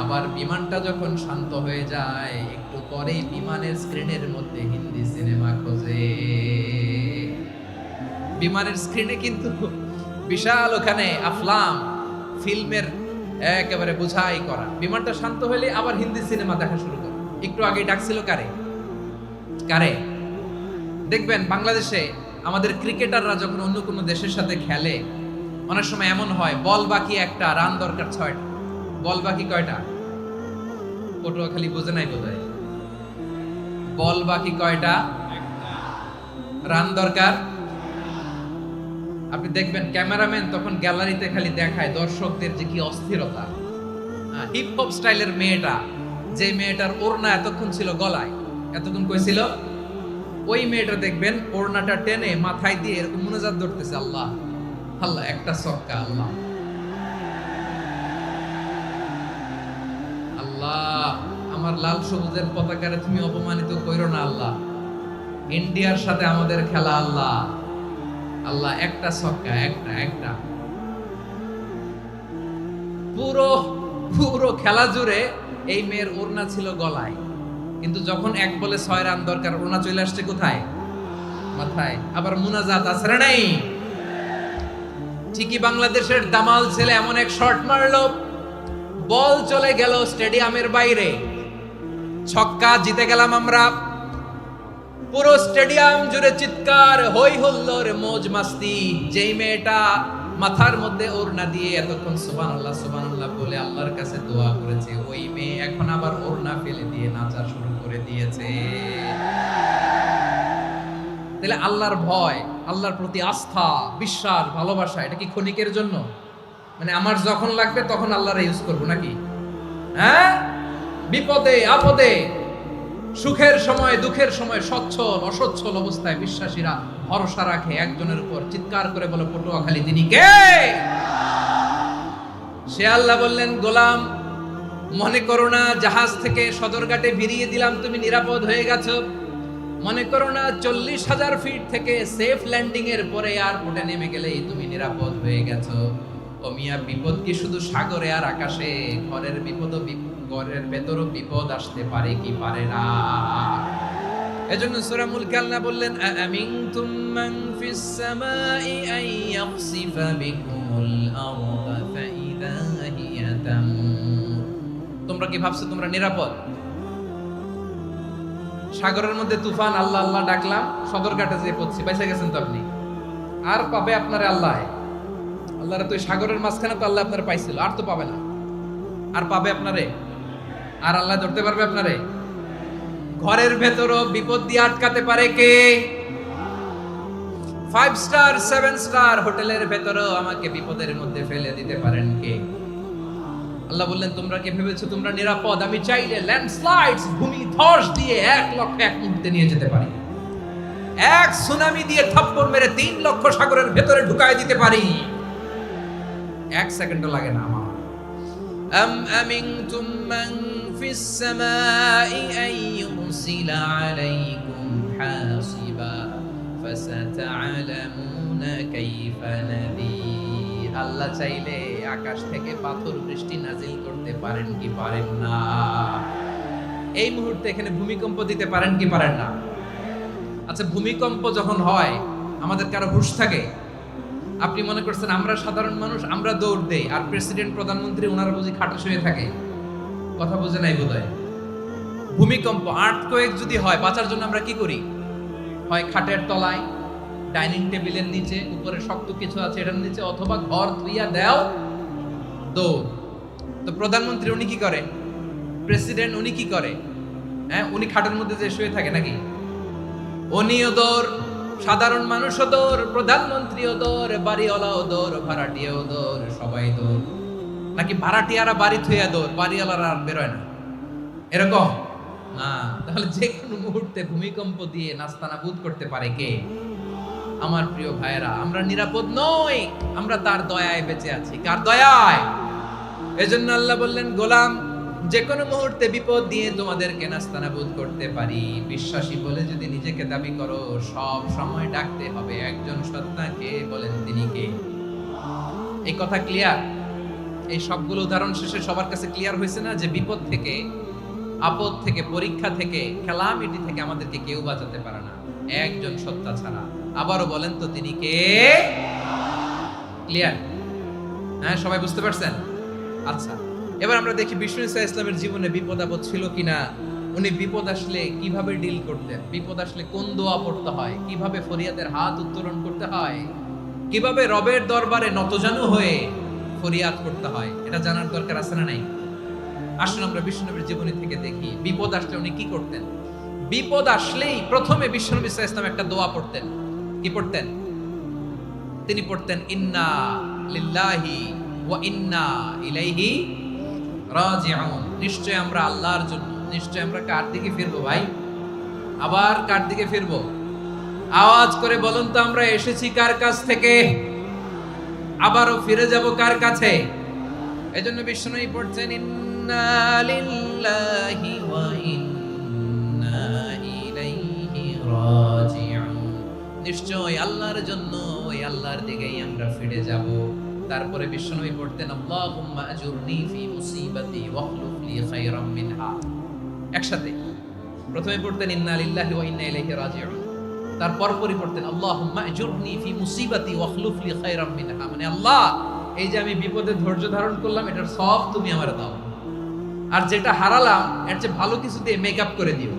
আবার বিমানটা যখন শান্ত হয়ে যায়, একটু পরেই বিমানের স্ক্রিনের মধ্যে হিন্দি সিনেমা খোঁজে। বিমানের স্ক্রিনে কিন্তু বিশাল ওখানে আফলাম ফিল্মের একেবারে বুঝাই করা। বিমানটা শান্ত হলে আবার হিন্দি সিনেমা দেখা শুরু করে। একটু আগে ডাকছিল কারে? দেখবেন বাংলাদেশে আমাদের ক্রিকেটাররা যখন অন্য কোনো দেশের সাথে খেলে, অনেক সময় এমন হয়, বল বাকি একটা, রান দরকার 6টা। বল বাকি কয়টা? পটুয়াখালী বোঝে নাই বোধহয়। বল বাকি কয়টা? রান দরকার। আপনি দেখবেন ক্যামেরাম্যান তখন গ্যালারিতে খালি দেখায় দর্শকদের যে কি অস্থিরতা। হিপ হপ স্টাইলের মেয়েটা, যে মেয়েটার ওড়না এতক্ষণ ছিল গলায়, এতক্ষণ কই ছিল, ওই মেয়েটা দেখবেন ওড়নাটা টেনে মাথায় দিয়ে এরকম মুনাজাত ধরতেছে, আল্লাহ আল্লাহ, একটা সক্কা, আল্লাহ আল্লাহ, আমার লাল সবুজের পতাকারে তুমি অপমানিত কইরো না আল্লাহ, ইন্ডিয়ার সাথে আমাদের খেলা, আল্লাহ আল্লাহ, একটা সক্কা, একটা। পুরো খেলা জুড়ে এই মেয়ের ওড়না ছিল গলায়, কিন্তু যখন 1 বলে 6 রান দরকার, ওড়না চলে আসছে কোথায়? মাথায়। আবার মুনাজাত আছে না নাই? ঠিকই বাংলাদেশের দামাল ছেলে এমন এক শট মারলো, বল চলে গেল স্টেডিয়ামের বাইরে, ছক্কা, জিতে গেলাম আমরা। পুরো স্টেডিয়াম জুড়ে চিৎকার, হই হুল্লোড়, মৌজ মাস্তি। যেই মেয়েটা মাথার মধ্যে ওড়না দিয়ে এতক্ষণ সুবহানাল্লাহ সুবহানাল্লাহ বলে আল্লাহর কাছে দোয়া করেছে, ওই মেয়ে এখন আবার ওড়না ফেলে দিয়ে নাচা শুরু করে দিয়েছে। তাহলে আল্লাহর ভয়, আল্লাহর প্রতি আস্থা, বিশ্বাস, ভালোবাসা, এটা কি ক্ষণিকের জন্য? মানে আমার যখন লাগবে তখন আল্লাহরে ইউজ করবো নাকি? হ্যাঁ, বিপদে আপদে, সুখের সময় দুঃখের সময়, সচ্ছল অসচ্ছল অবস্থায় বিশ্বাসীরা ভরসা রাখে একজনের উপর। চিৎকার করে বলে, পটুয়াখালী, তিনি কে? সে আল্লাহ বললেন, গোলাম, মনে করো না জাহাজ থেকে সদরঘাটে ভিড়িয়ে দিলাম, তুমি নিরাপদ হয়ে গেছো। মনে করো না 40,000 ফিট থেকে সেফ ল্যান্ডিং এর পরে এয়ারপোর্টে নেমে গেলেই তুমি নিরাপদ হয়ে গেছো। ও মিয়া, বিপদ কি শুধু সাগরে আর আকাশে? ঘরের ভেতরও বিপদ আসতে পারে কি পারে না? এজন্য সূরা মুলক আল্লাহ বললেন, আমিনতুম মান ফিস সামাই আন ইয়াখসিফা বিকুমুল আরদা ফাইদা হিয়া তামুর। তোমরা কি ভাবছো তোমরা নিরাপদ? সাগরের মধ্যে তুফান, আল্লাহ আল্লাহ ডাকলাম, সদরঘাটে যেয়ে পড়ছি, বাইসা গেছেন তো আপনি। আর পাবে আপনারে আল্লাহ? আল্লাহরে তো সাগরের মাঝখানে তো আল্লাহ আপনারে পাইছিল, আর তো পাবে না। আর পাবে আপনারে? আর আল্লাহ ধরতে পারবে আপনারে? ঘরের ভেতরও বিপদ দিয়ে আটকাতে পারে কে? 5 স্টার 7 স্টার হোটেলের ভেতরেও আমাকে বিপদের মধ্যে ফেলে দিতে পারেন কে? আল্লাহ বললেন, তোমরা কি ভেবেছো তোমরা নিরাপদ? আমি চাইলে ল্যান্ডস্লাইডস, ভূমি ধস দিয়ে 1 লক্ষ এক মুহূর্তে নিয়ে যেতে পারি। এক সুনামি দিয়ে থাপ্পড় মেরে 3 লক্ষ সাগরের ভেতরে ঢুকায় দিতে পারি। 1 সেকেন্ডও লাগে না আমার। আম আমিনতুম মান ফিস সামাই আন ইউরসিলা আলাইকুম হাসিবা ফাসাতা'লামুনা কাইফা নাযীর। আল্লাহ চাইলে আকাশ থেকে পাথর বৃষ্টি নাজিল করতে পারেন কি পারেন না? এই মুহূর্তে এখানে ভূমিকম্প দিতে পারেন কি পারেন না? আচ্ছা, ভূমিকম্প যখন হয় আমাদের কারো হুঁশ থাকে? আপনি মনে করছেন আমরা সাধারণ মানুষ, আমরা দৌড় দেই, আর প্রেসিডেন্ট প্রধানমন্ত্রী ওনারা বুঝি খাটে শুয়ে থাকে? কথা বুঝে নাই বোধহয়। ভূমিকম্প, আর্থকোয়েক যদি হয়, বাঁচার জন্য আমরা কি করি? হয় খাটের তলায়, ডাইনিং টেবিলের নিচে, উপরে শক্ত কিছু আছে এটার নিচে, অথবা ঘর ধুইয়া দেও দৌড়। তো প্রধানমন্ত্রী উনি কি করে? প্রেসিডেন্ট উনি কি করে? হ্যাঁ, উনি খাটের মধ্যে যে শুয়ে থাকে নাকি? উনিও দৌড়, সাধারণ মানুষও দৌড়, প্রধানমন্ত্রীও দৌড়, বাড়িওয়ালাও দৌড়, ভাড়াটিয়াও দৌড়, সবাই দৌড়। নাকি ভাড়াটিয়ারা বাড়ি থুইয়া দৌড়, বাড়িওয়ালারা আর বেরোয় না? এরকম না। তাহলে যে কোনো মুহূর্তে ভূমিকম্প দিয়ে নাস্তানাবুদ করতে পারে কে? আমার প্রিয় ভাইয়েরা, আমরা নিরাপদ নই, আমরা তার দয়ায় বেঁচে আছি। কার দয়ায়? এজন্য আল্লাহ বললেন, গোলাম, যে কোনো মুহূর্তে বিপদ দিয়ে তোমাদেরকে নাস্তানাবুদ করতে পারি। বিশ্বাসী বলে যদি নিজেকে দাবি করো, সব সময় ডাকতে হবে একজন সত্তাকে। বলেন তিনি কে? এই কথা ক্লিয়ার? এই সবগুলো উদাহরণ শেষে সবার কাছে ক্লিয়ার হয়েছে না যে বিপদ থেকে, আপদ থেকে, পরীক্ষা থেকে, ক্যালামিটি থেকে আমাদেরকে কেউ বাঁচাতে পারে না একজন সত্তা ছাড়া। আবারও বলেন তো তিনি কে? ক্লিয়ার? হ্যাঁ, সবাই বুঝতে পারছেন? আচ্ছা, এবার আমরা দেখি বিষ্ণু ইসা ইসলামের জীবনে বিপদ আপদ ছিল কিনা। উনি বিপদ আসলে কিভাবে ডিল করতেন, বিপদ আসলে কোন দোয়া পড়তে হয়, কিভাবে ফরিয়াদের হাত উত্তোলন করতে হয়, কিভাবে রবের দরবারে নতজানু হয়ে ফরিয়াদ করতে হয়, এটা জানার দরকার আছে না নাই? আসুন আমরা বিষ্ণুনবীর জীবনী থেকে দেখি বিপদ আসলে উনি কি করতেন। বিপদ আসলেই প্রথমে বিষ্ণুনবী সাল্লাল্লাহু আলাইহি ওয়াসাল্লাম একটা দোয়া পড়তেন। কি পড়তেন? তিনি পড়তেন, ইন্না লিল্লাহি ওয়া ইন্না ইলাইহি রাজিউন। নিশ্চয় আমরা আল্লাহর জন্য, নিশ্চয় আমরা কার দিকে ফিরবো ভাই? আবার কার দিকে ফিরবো? আওয়াজ করে বলুন তো, আমরা এসেছি কার কাছ থেকে? আবারও ফিরে যাব কার কাছে? এজন্য বিষ্ণুই পড়ছেন, ইন্না লিল্লাহি ওয়া ইন্না ইলাইহি রাজিউন। নিশ্চয় আল্লাহর জন্য, ওই আল্লাহর দিকেই আমরা ফিরে যাব। তারপরে বিষ্ণুই পড়তেন, আল্লাহুম্মা আজুরনি ফি মুসিবাতি ওয়াখলুফ লি খায়রাম মিনহা। একসাথে প্রথমে পড়তেন ইন্না লিল্লাহি ওয়া ইন্না ইলাইহি রাজিউন, তারপর পড়তেন আল্লাহুম্মা আজুরনি ফি মুসিবাতি ওয়াখলুফ লি খায়রাম মিনহা। মানে আল্লাহ, এই যে আমি বিপদে ধৈর্য ধারণ করলাম, এটার সব তুমি আমারে দাও, আর যেটা হারালাম এর চেয়ে ভালো কিছু দিয়ে মেকআপ করে দিও,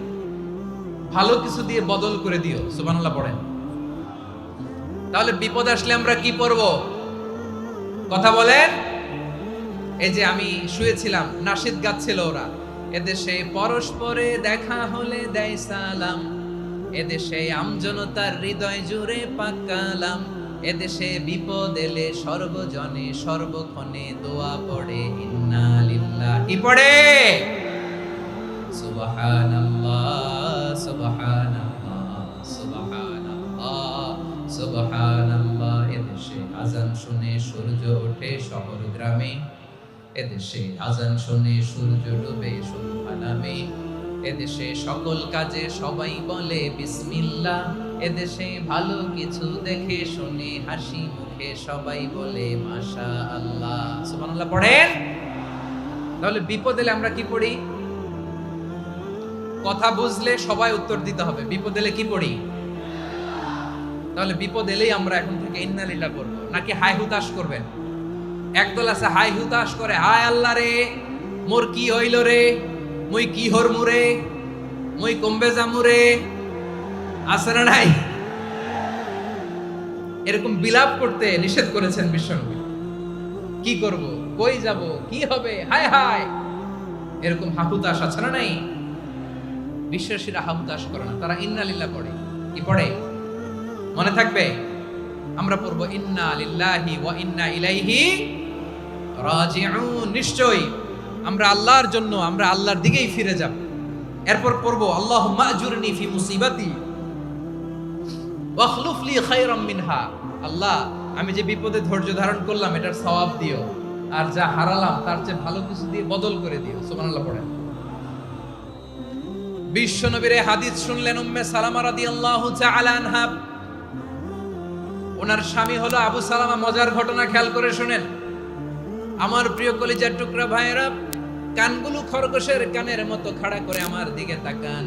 ভালো কিছু দিয়ে বদল করে দিও। সুবহানাল্লাহ পড়েন। তাহলে বিপদ আসলে আমরা কি পড়ব? কথা বলেন। এই যে আমি শুয়েছিলাম, নাশিদ গাচ্ছিল ওরা, এদেশে পরস্পরে দেখা হলে দেয় সালাম, এদেশে আমজনতার হৃদয় জুড়ে পাকালাম, এদেশে বিপদ এলে সর্বজনে সর্বক্ষণে দোয়া পড়ে ইন্না লিল্লাহি। কি পড়ে? সুবহানাল্লাহ সুবহানাল্লাহ সুবহানাল্লাহ সুবহানাল্লাহ। এদেশে আজান শুনে সূর্য ওঠে শহর গ্রামে, এদেশে আজান শুনে সূর্য ডুবে সন্ধ্যা নামে, এদেশে সকল কাজে সবাই বলে বিসমিল্লাহ, এদেশে ভালো কিছু দেখে শুনে হাসি মুখে সবাই বলে মাশাআল্লাহ। সুবহানাল্লাহ পড়েন। তাহলে বিপদ এলে আমরা কি পড়ি? কথা বুঝলে সবাই উত্তর দিতে হবে। বিপদ এলে কি পড়ি? তাহলে বিপদ এলেই আমরা এখন থেকে ইন্না লিল্লাহ করব, নাকি হাই হুতাশ করবেন? একদল আছে হাই হুতাশ করে, হায় আল্লাহ রে মোর কি হইল রে, মুই কি হরমু রে, মুই কমবে জামু রে। আছে না নাই? এরকম বিলাপ করতে নিষেধ করেছেন বিশ্বনবী। কি করব, কই যাব, কি হবে, হায় হায়, এরকম হাহুতাশ আছে না নাই? বিশ্বাসীরা হাহুতাশ করে না, তারা ইন্না লিল্লাহ পড়ে। কি পড়ে? মনে থাকবে? আমরা পড়বো ইন্না লিল্লাহি ওয়া ইন্না ইলাইহি রাজিউন। নিশ্চয়ই আমরা আল্লাহর জন্য, আমরা আল্লাহর দিকেই ফিরে যাব। এরপর পড়বো আল্লাহুম্মা আজুরনি ফি মুসিবাতি ওয়াখলুফ লি খায়রাম মিনহা। আল্লাহ, আমি যে বিপদে ধৈর্য ধারণ করলাম এটার সওয়াব দিও, আর যা হারালাম তার চেয়ে ভালো কিছু দিয়ে বদল করে দিও। সুবহানাল্লাহ পড়েন। বিশ্ব নবীর হাদিস শুনলেন উম্মে সালামা রাদিয়াল্লাহু তাআলা আনহা। ওনার স্বামী হলো আবু সালামা। মজার ঘটনা খেয়াল করে শুনেন আমার প্রিয় কলিজার টুকরা ভাইয়েরা। কানগুলো খরগোশের কানের মতো খাড়া করে আমার দিকে তাকান।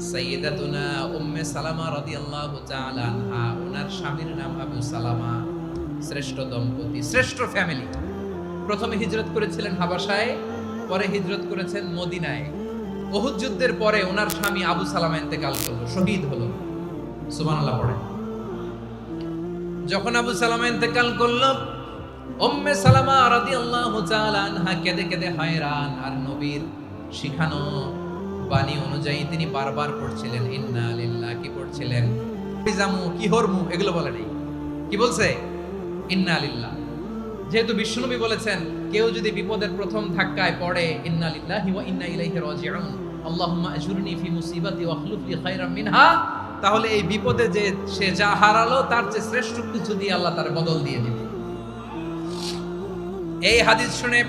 সাইয়্যিদাতুনা উম্মে সালামা রাদিয়াল্লাহু তাআলা আনহা, ওনার স্বামীর নাম আবু সালামা। শ্রেষ্ঠ দম্পতি, শ্রেষ্ঠ ফ্যামিলি। প্রথমে হিজরত করেছিলেন হাবাসায়, পরে হিজরত করেছেন মদিনায়। উহুদ যুদ্ধের পরে ওনার স্বামী আবু সালামা ইন্তেকাল করলো, শহীদ হলো। সুবহানাল্লাহ পড়ে। যখন আবু সালামা ইন্তেকাল করলো, উম্মে সালামা রাদিয়াল্লাহু তাআলা আনহা কেঁদে কেঁদে হয়রান। আর নবীর শিখানো বাণী অনুযায়ী তিনি বারবার পড়ছিলেন ইন্না লিল্লাহি। কি পড়ছিলেন? জামু কি হরমু এগুলো বলে নাই, কি বলছে? ইন্না লিল্লাহ। যেহেতু বিশ্বনবী বলেছেন কেউ যদি বিপদের প্রথম ধাক্কায় পড়ে ইন্না লিল্লাহি ওয়া ইন্না ইলাইহি রাজিউন, আল্লাহুম্মা আজুরনি ফি মুসিবাতি ওয়াখলুফ লি খায়রাম মিনহা, তাহলে এই বিপদে যে সে যা হারালো তার চেয়ে শ্রেষ্ঠ কিছু দিয়ে আল্লাহ তার বদল দিয়ে দিবে। এই হাদিস শুনে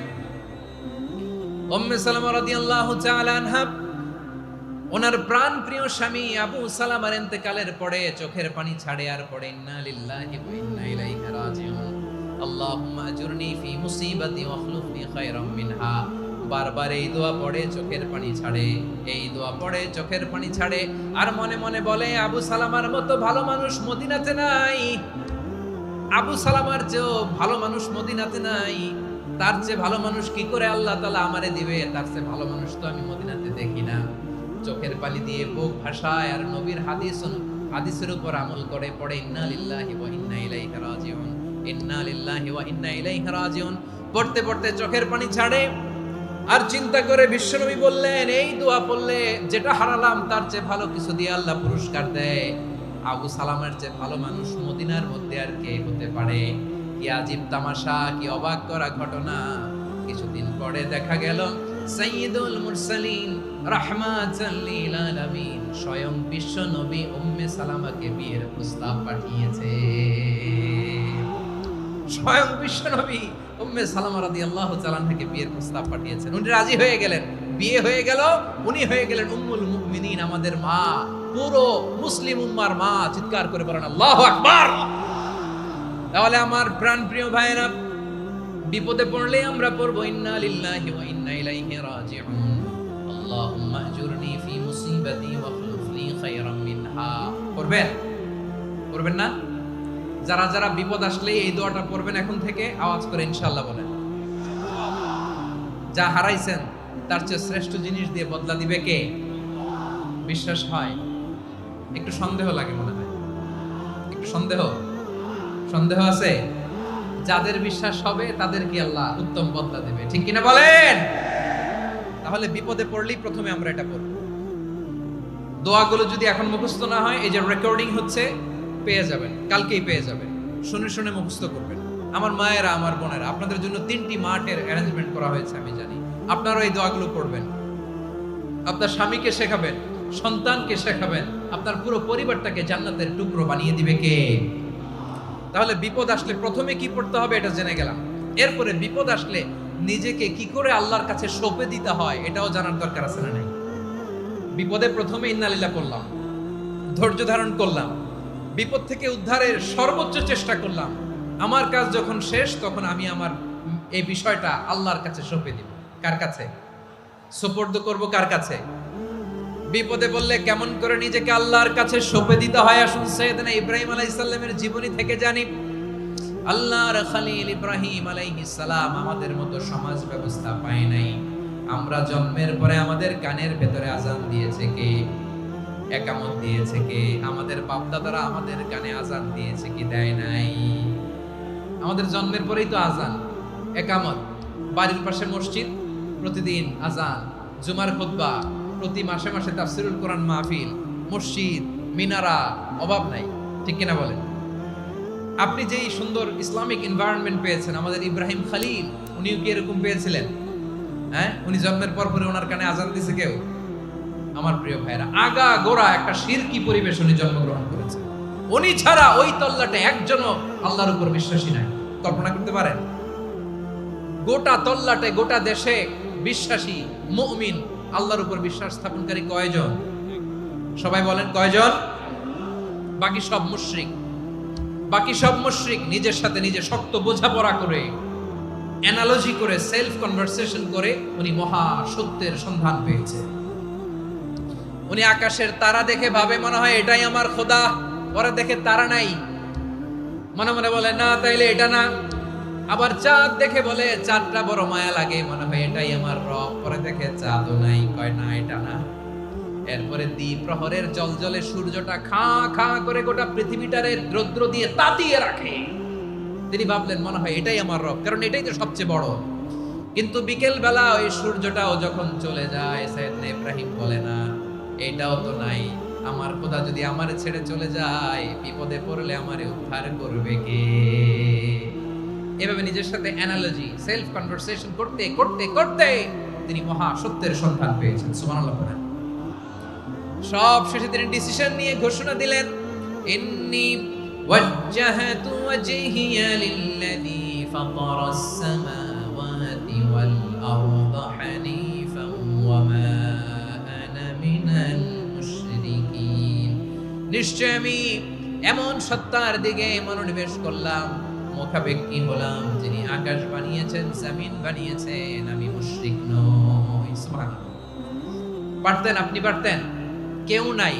উম্মে সালামা রাদিয়াল্লাহু তাআলা আনহা ওনার প্রাণ প্রিয় স্বামী আবু সালামার ইন্তেকালের পরে চোখের পানি ছাড়ে, আর পড়ে ইন্না লিল্লাহি ওয়া ইন্না ইলাইহি রাজিউন, আল্লাহুম্মা আজুরনি ফি মুসিবাতি ওয়াখলুফ লি খায়রাম মিনহা। বারবার এই দোয়া পড়ে চোখের পানি ছাড়ে, এই দোয়া পড়ে চোখের পানি ছাড়ে, আর মনে মনে বলে আবু সালামার মতো ভালো মানুষ মদিনাতে নাই, আবু সালামার চেয়েও ভালো মানুষ মদিনাতে নাই। তার চেয়ে ভালো মানুষ কি করে আল্লাহ তাআলা আমারে দিবে? তার চেয়ে ভালো মানুষ তো আমি মদিনাতে দেখি না। চোখের পানি দিয়ে বুক ভাসায় আর নবীর হাদিসের উপর আমল করে পড়ে ইন্না লিল্লাহি ওয়া ইন্না ইলাইহি রাজিউন, ইন্না লিল্লাহি ওয়া ইন্না ইলাইহি রাজিউন। পড়তে পড়তে চোখের পানি ছাড়ে আর চিন্তা করে বিশ্বনবী বললেন এই দোয়া পড়লে যেটা হারালাম তার চেয়ে ভালো কিছু দিয়ে আল্লাহ পুরস্কার দেয়। আবু সালামের চেয়ে ভালো মানুষ মদিনার মধ্যে আর কে হতে পারে? কি আজীব তামাশা, কি অবাক করা ঘটনা। কিছুদিন পরে দেখা গেল সাইয়্যিদুল মুরসালিন রাহমাতাল লিল আলামিন স্বয়ং বিশ্ব নবী উম্মে সালামাকে বিয়ের প্রস্তাব পাঠিয়েছে। স্বয়ং বিশ্ব নবী উম্মে সালামা রাদিয়াল্লাহু তাআলা থেকে বিয়ের প্রস্তাব পাঠিয়েছেন। উনি রাজি হয়ে গেলেন, বিয়ে হয়ে গেল। উনি হয়ে গেলেন উম্মুল মুমিনিন, আমাদের মা, পুরো মুসলিম উম্মার মা। চিৎকার করে বলেন আল্লাহু আকবার। তাহলে আমার প্রাণ প্রিয় ভাইরা, বিপদে পড়লে আমরা পড়বো ইন্না লিল্লাহি ওয়া ইন্না ইলাইহি রাজিউন, আল্লাহুম্মা আজুরনি ফি মুসিবাতি ওয়াখলুফ লি খায়রাম মিনহা। পড়বেন? পড়বেন না? যারা যারা বিপদ আসলে এই দোয়াটা পড়বেন এখন থেকে আওয়াজ করে ইনশাআল্লাহ বলেন। যা হারাইছেন তার চেয়ে শ্রেষ্ঠ জিনিস দিয়ে বদলা দিবে কে? বিশ্বাস হয়? একটু সন্দেহ লাগে মনে হয়, একটু সন্দেহ আছে? যাদের বিশ্বাস হবে তাদেরকে আল্লাহ উত্তম বদলা দেবে, ঠিক কিনা বলেন? তাহলে বিপদে পড়লেই প্রথমে আমরা এটা পড়ব। দোয়াগুলো যদি এখন মুখস্থ না হয়, এই যে রেকর্ডিং হচ্ছে পেয়ে যাবেন, কালকেই পেয়ে যাবেন। শুনে শুনে মুখস্থ করবেন। আমার মায়েরা, আমার বোনেরা, আপনাদের জন্য 3টি মাঠের অ্যারেঞ্জমেন্ট করা হয়েছে, আমি জানি। আপনারাও এই দোয়াগুলো পড়বেন, আপনার স্বামীকে শেখাবেন, সন্তানকে শেখাবেন, আপনার পুরো পরিবারটাকে জান্নাতের টুকরো বানিয়ে দিবে কে? তাহলে বিপদ আসলে প্রথমে কি পড়তে হবে এটা জেনে গেলাম। এরপরে বিপদ আসলে নিজেকে কি করে আল্লাহর কাছে সঁপে দিতে হয় এটাও জানার দরকার আছে না নাই? বিপদে প্রথমে ইন্নালিল্লাহ করলাম, ধৈর্য ধারণ করলাম, বিপদ থেকে উদ্ধারের সর্বোচ্চ চেষ্টা করলাম। আমার কাজ যখন শেষ তখন আমি আমার এই বিষয়টা আল্লাহর কাছে সঁপে দিব। কার কাছে সুপর্দ করব? কার কাছে? বিপদে বললে কেমন করে নিজেকে আল্লাহর কাছে সঁপে দিতে হয় আসুন সাইয়েদনা ইব্রাহিম আলাইহিস সালামের জীবনী থেকে জানি। আল্লাহর খলিল ইব্রাহিম আলাইহিস সালাম আমাদের মতো সমাজ ব্যবস্থা পায় নাই। আমরা জন্মের পরে আমাদের কানের ভেতরে আজান দিয়েছে কে? একামত দিয়েছে কে? আমাদের বাপ দাদারা আমাদের কানে আজান দিয়েছে কি? দেয় নাই। আমাদের জন্মের পরেই তো আজান, একামত, বাড়ির পাশে মসজিদ, প্রতিদিন আজান, জুমার খুতবা, প্রতি মাসে মাসে তাফসীরুল কোরআন মাহফিল, মসজিদ, মিনারা, অভাব নাই, ঠিক কিনা বলেন? আপনি যেই সুন্দর ইসলামিক এনভায়রনমেন্ট পেয়েছেন, আমাদের ইব্রাহিম খলিল উনিও কি এরকম পেয়েছিলেন? হ্যাঁ, উনি জন্মের পর পরে ওনার কানে আজান দিছে কেউ? আমার প্রিয় ভাইরা, আগা গোড়া একটা শিরকি পরিবেশ উনি জন্মগ্রহণ করেছে। উনি ছাড়া ওই তল্লাটে একজনও আল্লাহর উপর বিশ্বাসী নাই। কল্পনা করতে পারেন? গোটা তল্লাটে, গোটা দেশে বিশ্বাসী মুমিন, আল্লাহর উপর বিশ্বাস স্থাপনকারী কয়জন? সবাই বলেন কয়জন? বাকি সব মুশরিক। বাকি সব মুশরিক নিজের সাথে নিজে শক্ত বোঝাপড়া করে, অ্যানালজি করে, সেলফ কনভারসেশন করে উনি মহা সত্যের সন্ধান পেয়েছে। উনি আকাশের তারা দেখে ভাবে মনে হয় এটাই আমার খোদা, পরে দেখে তারা নাই, মনে মনে বলে না তাইলে এটা না। আবার চাঁদ দেখে বলে চাঁদটা বড় মায়া লাগে, মনে হয় এটাই আমার রব, পরে দেখে চাঁদও নাই, কয় না এটা না। এরপরে দ্বীপ প্রহরের জলজলে সূর্যটা খা খা করে গোটা পৃথিবীটারে রৌদ্র দিয়ে তাতিয়ে রাখে। তিনি ভাবলেন মনে হয় এটাই আমার রব, কারণ এটাই তো সবচেয়ে বড়। কিন্তু বিকেল বেলা ওই সূর্যটাও যখন চলে যায়, সাইয়েদনা ইব্রাহিম বলে না এটাও তো নাই, আমার খোদা যদি আমারে ছেড়ে চলে যায়, বিপদে পড়লে আমারে উদ্ধার করবে কে? এভাবে নিজের সাথে অ্যানালজি, সেলফ কনভারসেশন করতে করতে করতে তিনি মহা সত্যের সন্ধান পেয়েছেন। সুবহানাল্লাহ। সব শেষে তিনি ডিসিশন নিয়ে ঘোষণা দিলেন, ইন্নী ওয়াজ্জাহাতু ওয়াজহিয়া লিল্লাযী ফাতারাস সামাওয়াতি ওয়াল আরদা হানিফান ওয়া মা আনা মিনাল মুশরিকিন। নিশ্চয় আমি এমন সত্তার দিকে মনোনিবেশ করলাম, মুখাপেক্ষী হলাম, যিনি আকাশ বানিয়েছেন, জমিন বানিয়েছেন, আমি মুশরিক নই। সুবহানাল্লাহ। পারতেন? আপনি পারতেন? কেউ নাই,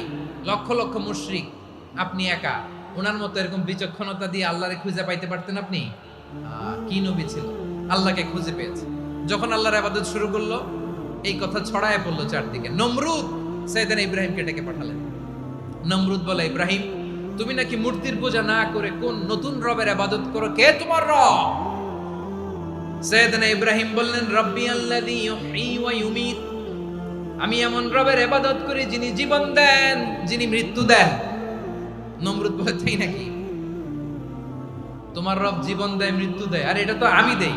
লক্ষ লক্ষ মুশরিক, আপনি একা। ওনার মতো এরকম বিচক্ষণতা দিয়ে আল্লাহরে খুঁজে পাইতে পারতেন আপনি? কি নবী ছিল, আল্লাহকে খুঁজে পেয়েছে। যখন আল্লাহর ইবাদত শুরু করলো, এই কথা ছড়ায় পড়লো চারদিকে। নমরুদ সাইয়েদনা ইব্রাহিমকে ডেকে পাঠালেন। নমরুদ বলে, ইব্রাহিম তুমি নাকি মূর্তির পূজা না করে কোন নতুন রবের ইবাদত করো, কে তোমার রব? সাইয়েদনা ইব্রাহিম বললেন, রব্বি আল্লাযী ইউহয়ী ওয়া ইউমীত, আমি এমন রবের ইবাদত করি যিনি জীবন দেন, যিনি মৃত্যু দেন। নমরুদ বলে, তাই নাকি? তোমার রব জীবন দেয়, মৃত্যু দেয়, আর এটা তো আমি দেই,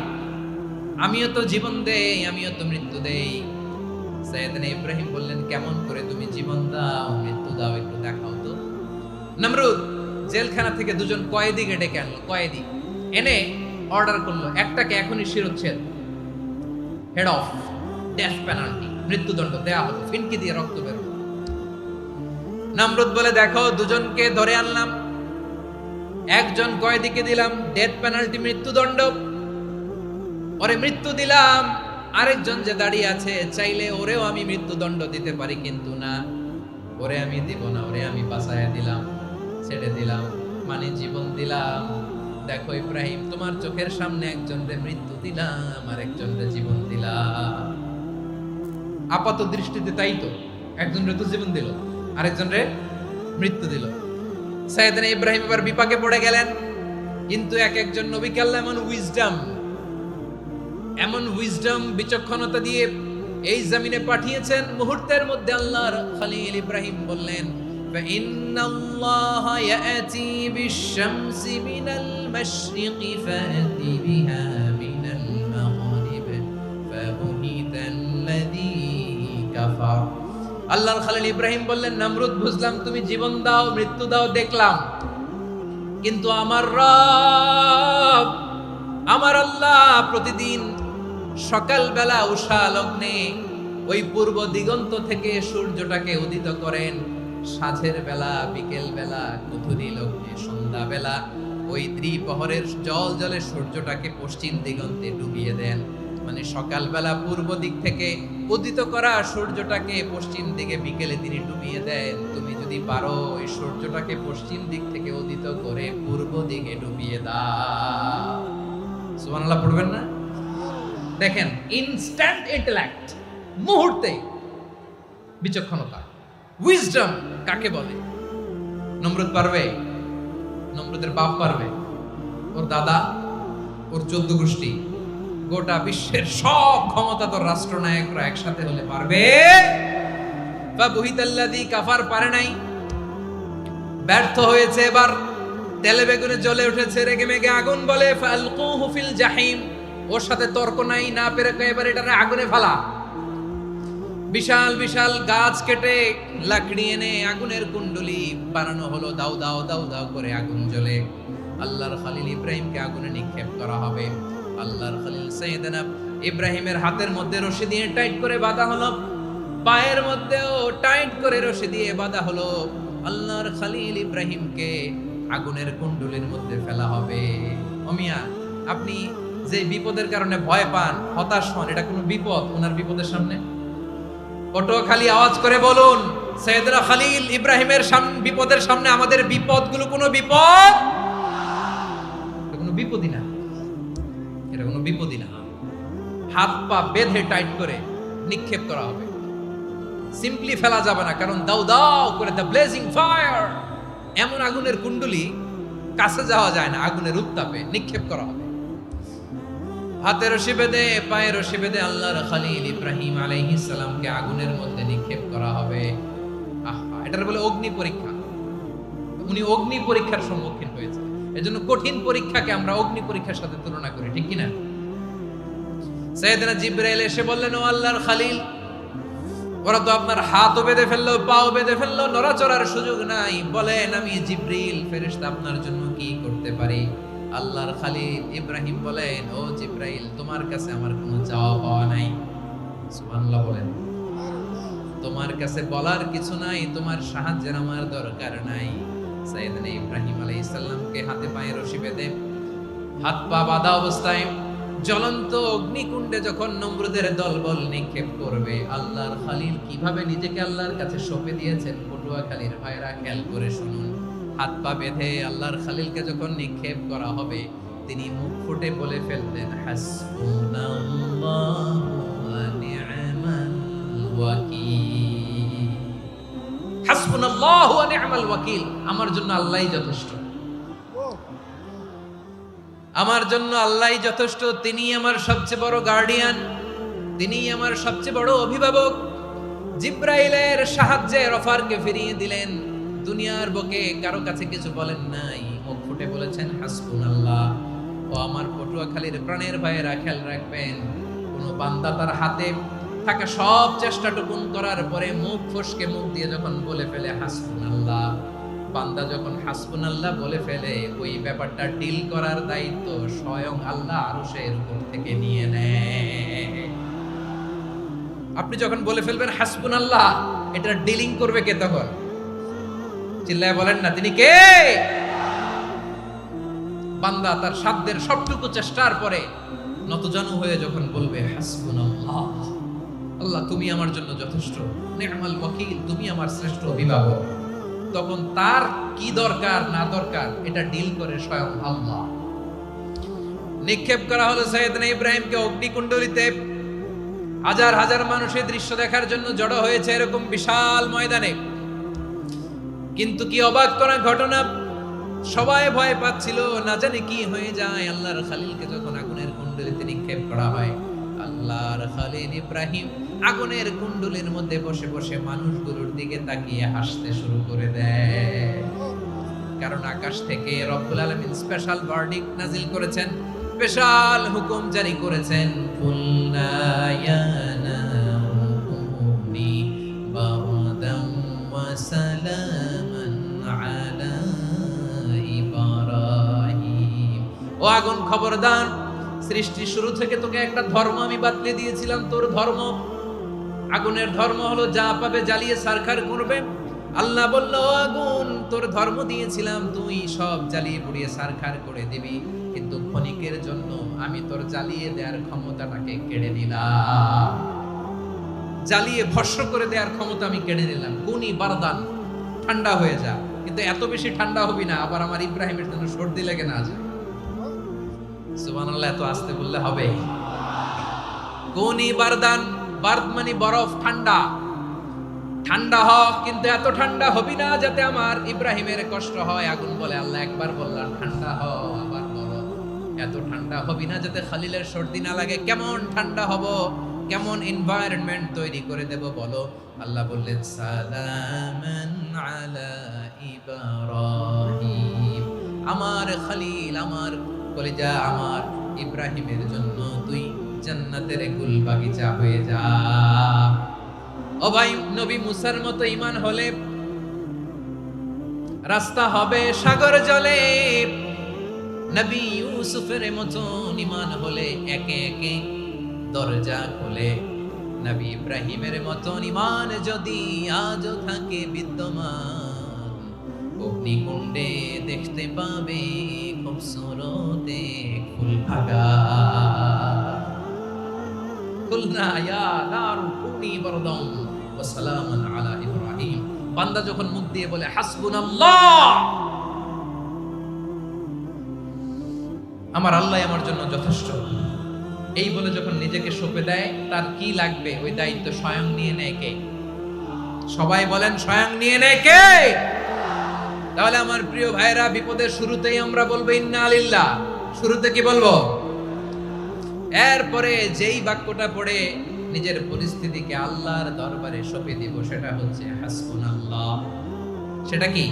আমিও তো জীবন দেই, আমিও তো মৃত্যু দেই। সাইয়েদনা ইব্রাহিম বললেন, কেমন করে তুমি জীবন দাও, মৃত্যু দাও, একটু দেখাও তো। নমরুদ জেলখানা থেকে দুজন কয়েদিকে ডেকে আনলো। কয়েদি এনে অর্ডার করলো, একটাকে এখনই শিরোচ্ছেদ, হেড অফ, ডেথ পেনাল্টি, মৃত্যুদণ্ড দেয়া হলো, ফিনকি দিয়ে রক্ত বের হলো। নমরুদ বলে, দেখো দুজনকে ধরে আনলাম, একজন কয়েদিকে দিলাম ডেথ পেনাল্টি, মৃত্যুদণ্ড, ওরে মৃত্যু দিলাম। আরেকজন যে দাঁড়িয়ে আছে, চাইলে ওরেও আমি মৃত্যুদণ্ড দিতে পারি, কিন্তু না, ওরে আমি দিব না, ওরে আমি বাঁচাইয়া দিলাম, ছেড়ে দিলাম, মানে জীবন দিলাম। দেখো ইব্রাহিম, তোমার চোখের সামনে একজনরে মৃত্যু দিলাম, আর একজনরে জীবন দিলাম। আপাত দৃষ্টিতে তাই তো, একজনরে তো জীবন দিল, আরেকজনরে মৃত্যু দিল। সাইয়েদনা ইব্রাহিম এবার বিপাকে পড়ে গেলেন। কিন্তু এক একজন নবীকে আল্লাহ এমন উইজডম বিচক্ষণতা দিয়ে এই জমিনে পাঠিয়েছেন, মুহূর্তের মধ্যে আল্লাহর খলিল ইব্রাহিম বললেন, ফাইন্নাল্লাহা ইয়াতি বিশ-শামসি মিনাল মাশরিকি ফাতি বিহা মিনাল মাগরিব ফাবুহিতাল্লাযী কাফার। আল্লাহর খলিল ইব্রাহিম বললেন, নমরুদ বুঝলাম তুমি জীবন দাও, মৃত্যু দাও, দেখলাম, কিন্তু আমার রব, আমার আল্লাহ প্রতিদিন সকালবেলা উষা লগ্নে ওই পূর্ব দিগন্ত থেকে সূর্যটাকে উদিত করেন, সাঁঝের বেলা, বিকেল বেলা, গধূলি লগ্নে, সন্ধ্যা বেলা ওই দ্বিপ্রহরের জল জলে সূর্যটাকে পশ্চিম দিগন্তে ডুবিয়ে দেন। মানে সকালবেলা পূর্ব দিক থেকে উদিত করা সূর্যটাকে পশ্চিম দিকে বিকেলে তিনি ডুবিয়ে দেন। তুমি যদি পারো এই সূর্যটাকে পশ্চিম দিক থেকে উদিত করে পূর্ব দিকে ডুবিয়ে দাও। সুবহানাল্লাহ পড়বেন না? দেখেন, ইনস্ট্যান্ট ইন্টেলেক্ট, মুহূর্তে বিচক্ষণতা, উইজডম কাকে বলে? নমরুদ পারবে? নমরুদের বাপ পারবে? ওর দাদা, ওর 14 গোষ্ঠী, গোটা বিশ্বের সব ক্ষমতাধর রাষ্ট্রনায়করা একসাথে হলে পারবে? ফাবুহিতাল্লাযী কাফার পারে নাই, ব্যর্থ হয়েছে। এবার তেলে বেগুনে জ্বলে উঠেছে, রেগে মেগে আগুন বলে ফালকুহু ফিল জাহিম। ওর সাথে তর্ক নাই, না পেরে এবার এটারে আগুনে ফেলা। বিশাল বিশাল গাছ কেটে লাকড়ি এনে আগুনের কুণ্ডলি বানানো হলো, দাও দাও দাও দাও করে আগুন জ্বলে। আল্লাহর খলিল ইব্রাহিমকে আগুনে নিক্ষেপ করা হবে। আল্লাহর খলিল সাইয়েদনা ইব্রাহিমের হাতের মধ্যে রশি দিয়ে টাইট করে বাঁধা হলো, পায়ের মধ্যেও টাইট করে রশি দিয়ে বাঁধা হলো। আল্লাহর খলিল ইব্রাহিমকে আগুনের কুণ্ডলির মধ্যে ফেলা হবে। ওমিয়া, আপনি যে বিপদের কারণে ভয় পান, হতাশ হন, এটা কোনো বিপদ ওনার বিপদের সামনে? পটুয়াখালী আওয়াজ করে বলুন, সাইয়েদনা খলিল ইব্রাহিমের বিপদের সামনে আমাদের বিপদগুলো কোনো বিপদ? এটা কোনো বিপদই না, এটা কোনো বিপদই না। হাত পা বেঁধে টাইট করে নিক্ষেপ করা হবে, সিম্পলি ফেলা যাবে না, কারণ দাও দাও করে দ্য ব্লেজিং ফায়ার, এমন আগুনের কুণ্ডলি কাছে যাওয়া যায় না, আগুনের উত্তাপে নিক্ষেপ করা হবে। হাতে রশি বেঁধে পায়ে রশি বেঁধে আল্লাহর খলিল ইব্রাহিম আলাইহিস সালামকে আগুনের মধ্যে নিক্ষেপ করা হবে। আহা, এটার বলে অগ্নি পরীক্ষা। উনি অগ্নি পরীক্ষার সম্মুখীন হয়েছে, এজন্য কঠিন পরীক্ষাকে আমরা অগ্নি পরীক্ষার সাথে তুলনা করি, ঠিক কি না? সাইয়েদনা জিবরাইল এসে বললেন, ও আল্লাহর খলিল, ওরা তো আপনার হাতও বেঁধে ফেললো, পাও বেঁধে ফেললো, নড়াচড়ার সুযোগ নাই, বলেন আমি জিবরিল ফেরেশতা আপনার জন্য কি করতে পারি? আল্লাহর খলিল ইব্রাহিম বলেন, ও জিবরাইল, তোমার কাছে আমার কোনো চাওয়া পাওয়া নাই। সুবহানাল্লাহ বলেন। তোমার কাছে বলার কিছু নাই, তোমার সাহায্যের আমার দরকার নাই। সাইয়েদনা ইব্রাহিম আলাইহিস সালামকে হাতে পায়ে রশি বেঁধে হাত পা বাঁধা অবস্থায় জ্বলন্ত অগ্নিকুণ্ডে যখন নমরুদের দলবল নিক্ষেপ করবে, আল্লাহর খলিল কিভাবে নিজেকে আল্লাহর কাছে সঁপে দিয়েছেন, পটুয়াখালীর ভাইরা খেয়াল করে শুনুন। হাত পা বেঁধে আল্লাহর খলিলকে যখন নিক্ষেপ করা হবে, তিনি মুখ ফুটে বলে ফেলতেন, হাসবুনাল্লাহু ওয়া নি'মাল ওয়াকিল। হাসবুনাল্লাহু ওয়া নি'মাল ওয়াকিল, আমার জন্য আল্লাহই যথেষ্ট, আমার জন্য আল্লাহই যথেষ্ট। তিনি আমার সবচেয়ে বড় গার্ডিয়ান, তিনি আমার সবচেয়ে বড় অভিভাবক। জিব্রাইলের সাহায্যে অফারকে ফিরিয়ে দিলেন, দুনিয়ার বুকে কারো কাছে কিছু বলেন নাই, মুখ ফুটে বলেছেন হাসবুনাল্লাহ। ও আমার পটুয়াখালীর প্রাণের ভাইয়েরা, খেয়াল রাখবেন, কোন বান্দা তার হাতে থাকা সব চেষ্টাটুকুন করার পরে মুখ ফসকে মুখ দিয়ে যখন বলে ফেলে হাসবুনাল্লাহ, বান্দা যখন হাসবুনাল্লাহ বলে ফেলে, ওই ব্যাপারটা ডিল করার দায়িত্ব স্বয়ং আল্লাহ আরশের উপর থেকে নিয়ে নেয়। আপনি যখন বলে ফেলবেন হাসবুনাল্লাহ, এটা ডিলিং করবে কে তখন? চিল্লায় বলেন না, তিনি কে? বান্দা তার সাধ্যের সবটুকু চেষ্টার পরে নতজানু হয়ে যখন বলবে হাসবুনাল্লাহ, আল্লাহ তুমি আমার জন্য যথেষ্ট, নি'মাল ওয়াকিল, তুমি আমার শ্রেষ্ঠ অভিভাবক, তখন তার কি দরকার না দরকার এটা ডিল করে স্বয়ং আল্লাহ। নিক্ষেপ করা হলো সাইয়েদনা ইব্রাহিমকে অগ্নিকুণ্ডলিতে। হাজার হাজার মানুষের দৃশ্য দেখার জন্য জড়ো হয়েছে এরকম বিশাল ময়দানে। কিন্তু কি অবাক করা ঘটনা, সবাই ভয় পাচ্ছিল, না জানে কি হয়ে যায়। আল্লাহর খলিলকে যখন আগুনের কুণ্ডলিতে নিক্ষেপ করা হয়, আল্লাহর খলিল ইব্রাহিম আগুনের কুণ্ডলীর মধ্যে বসে বসে মানুষগুলোর দিকে তাকিয়ে হাসতে শুরু করে দেয়। কারণ আকাশ থেকে রব্বুল আলামিন স্পেশাল ভার্ডিক্ট নাজিল করেছেন, স্পেশাল হুকুম জারি করেছেন, কুল্লা ইয়া নারু কুনি বারদান ওয়া সালামান আলা ইব্রাহিম। ও আগুন, খবরদার, সৃষ্টি শুরু থেকে তোকে একটা ধর্ম আমি বাতলে দিয়েছিলাম, তোর ধর্ম, আগুনের ধর্ম হলো যা পাবে জ্বালিয়ে সারখার করবে। আল্লাহ বলল, আগুন, তোর ধর্ম দিয়েছিলাম, তুই সব জ্বালিয়ে পুড়িয়ে সারখার করে দিবি, কিন্তু ক্ষণিকের জন্য আমি তোর জ্বালিয়ে দেওয়ার ক্ষমতাটাকে কেড়ে নিলাম, জ্বালিয়ে ভস্ম করে দেওয়ার ক্ষমতা আমি কেড়ে নিলাম। কুনি বারদান, ঠান্ডা হয়ে যা, কিন্তু এত বেশি ঠান্ডা হবি না আবার আমার ইব্রাহিমের জন্য সর্দি লেগে না যায়। সুবহানাল্লাহ, এত আস্তে বললে হবে? কুনি বারদান, বারদ মানে বরফ, ঠান্ডা, ঠান্ডা হ, কিন্তু এত ঠান্ডা হবি না যাতে আমার ইব্রাহিমের কষ্ট হয়। আগুন বলে, আল্লাহ একবার বললাম ঠান্ডা হ, আবার বলো এত ঠান্ডা হবি না যাতে খলিলের সর্দি না লাগে। কেমন ঠান্ডা হব, কেমন এনভায়রনমেন্ট তৈরি করে দেব বলো? আল্লাহ বললেন, সালামান আলা ইব্রাহিম, আমার খলিল, আমার কলিজা, আমার ইব্রাহিমের জন্য তুই জান্নাতের গুল বাগিচা হয়ে যা। ও ভাই, নবী মুসার মতো ঈমান হলে রাস্তা হবে সাগর জলে, নবী ইউসুফের মতন ঈমান হলে একে একে দরজা খোলে, নবী ইব্রাহিমের মতন ঈমান যদি আজও থাকে বিদ্যমান, অগ্নিকুণ্ডে দেখতে পাবে খুবসুরত এক ফুল ভাগা। কুলনা ইয়া নারু কুনি বারদান ওয়া সালামান আলা ইব্রাহিম। বান্দা যখন মুখ দিয়ে বলে হাসবুনাল্লাহ, আমার আল্লাহ আমার জন্য যথেষ্ট, এই বলে যখন নিজেকে সঁপে দেয়, তার কি লাগবে ওই দায়িত্ব স্বয়ং নিয়ে নেয় কে? সবাই বলেন, স্বয়ং নিয়ে নেয় কে? তাহলে আমার প্রিয় ভাইরা, বিপদের শুরুতেই আমরা বলবো ইন্না লিল্লাহ। শুরুতে কি বলবো? এরপরে যেই বাক্যটা পড়ে নিজের পরিস্থিতিকে আল্লাহর দরবারে সঁপে দিব, সেটা হচ্ছে হাসবুনাল্লাহ। সেটা কি?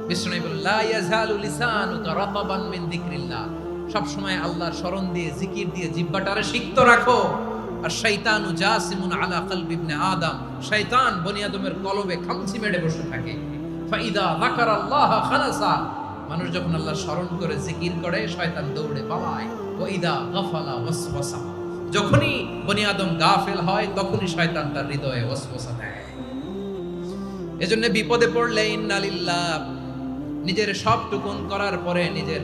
বিষ্ণু বলেন, লা ইয়াজালু লিসানুকা রাতাবান মিন যিকরিল্লাহ। সব সময় আল্লাহর স্মরণ দিয়ে, জিকির দিয়ে জিহ্বাটারে সিক্ত রাখো। আর শয়তানু জাসিমুন আলা কলবি ইবনে আদম, শয়তান বনি আদমের কলবে খামচি মেরে বসে থাকে। ফাইদা যাকারাল্লাহ খালাসা, মানুষ যখন আল্লাহর স্মরণ করে জিকির করে, শয়তান দৌড়ে পালায়। ওয়া ইদা গাফালা ওয়াসওয়াসা, যখনই বনি আদম গাফেল হয়, তখনই শয়তান তার হৃদয়ে ওয়াসওয়াসা দেয়। এজন্য বিপদে পড়লে ইন্না লিল্লাহ, নিজের সব টুকুন করার পরে, নিজের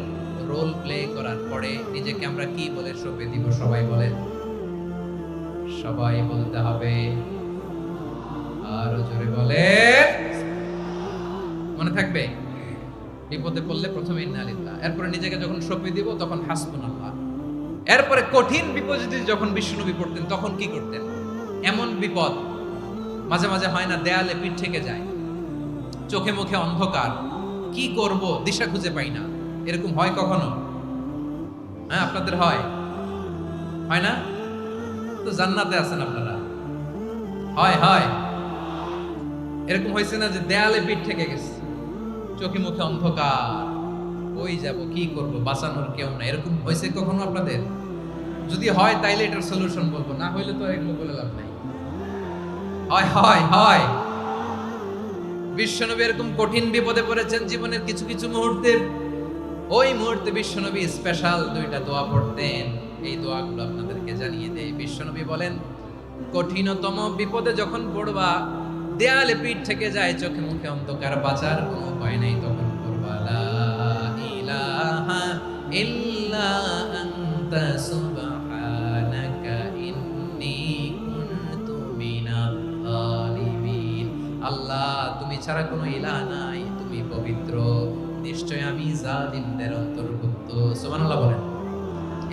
রোল প্লে করার পরে নিজেকে আমরা কি বলে সঁপে দিব? সবাই বলেন, সবাই বলতে হবে, আরো জোরে বলে, মনে থাকবে? বিপদে পড়লে প্রথমে ইন্না লিল্লাহ, এরপরে নিজেকে যখন সঁপে দিব তখন হাসবুনাল্লাহ। এরপরে কঠিন বিপদে যখন বিশ্বনবী পড়তেন তখন কি করতেন? এমন বিপদ মাঝে মাঝে হয় না, দেয়ালে পিঠ থেকে যায়, চোখে মুখে অন্ধকার, কি করব দিশা খুঁজে পাই না, এরকম হয় কখনো? হ্যাঁ, আপনাদের হয়? হয় না? তো জান্নাতে আছেন আপনারা। হয় হয় এরকম হয়েছে না যে দেয়ালে পিঠ থেকে গেছে, চোখে মুখে অন্ধকার, ওই যাব, কি করব, বাঁচানোর কেউ না, এরকম হয়েছে কখনো আপনাদের? যদি হয় তাইলে এটার সলিউশন বলবো, না হইলে তো এগুলো বলে লাভ নাই। হয় হয় হয় বিশ্বনবী এরকম কঠিন বিপদে পড়েছেন জীবনের কিছু কিছু মুহূর্তে। ওই মুহূর্তে বিশ্বনবী স্পেশাল দুইটা দোয়া পড়তেন। এই দোয়াগুলো আপনাদেরকে জানিয়ে দেয়। বিশ্বনবী বলেন, কঠিনতম বিপদে যখন পড়বা, দেয়ালে পিঠ থেকে যায়, চোখে মুখে অন্ধকার, বাঁচার কোনো উপায় নাই, তখন পড়বা লা ইলাহা ইল্লা আনতা সুবহানাকা ইন্নী কুনতু মিনাল যালিমিন। আল্লাহ, তুমি ছাড়া কোনো ইলাহ নাই, তুমি পবিত্র, নিশ্চয় আমি জালিমদের অন্তর্ভুক্ত। সুবহানাল্লাহ বলেন।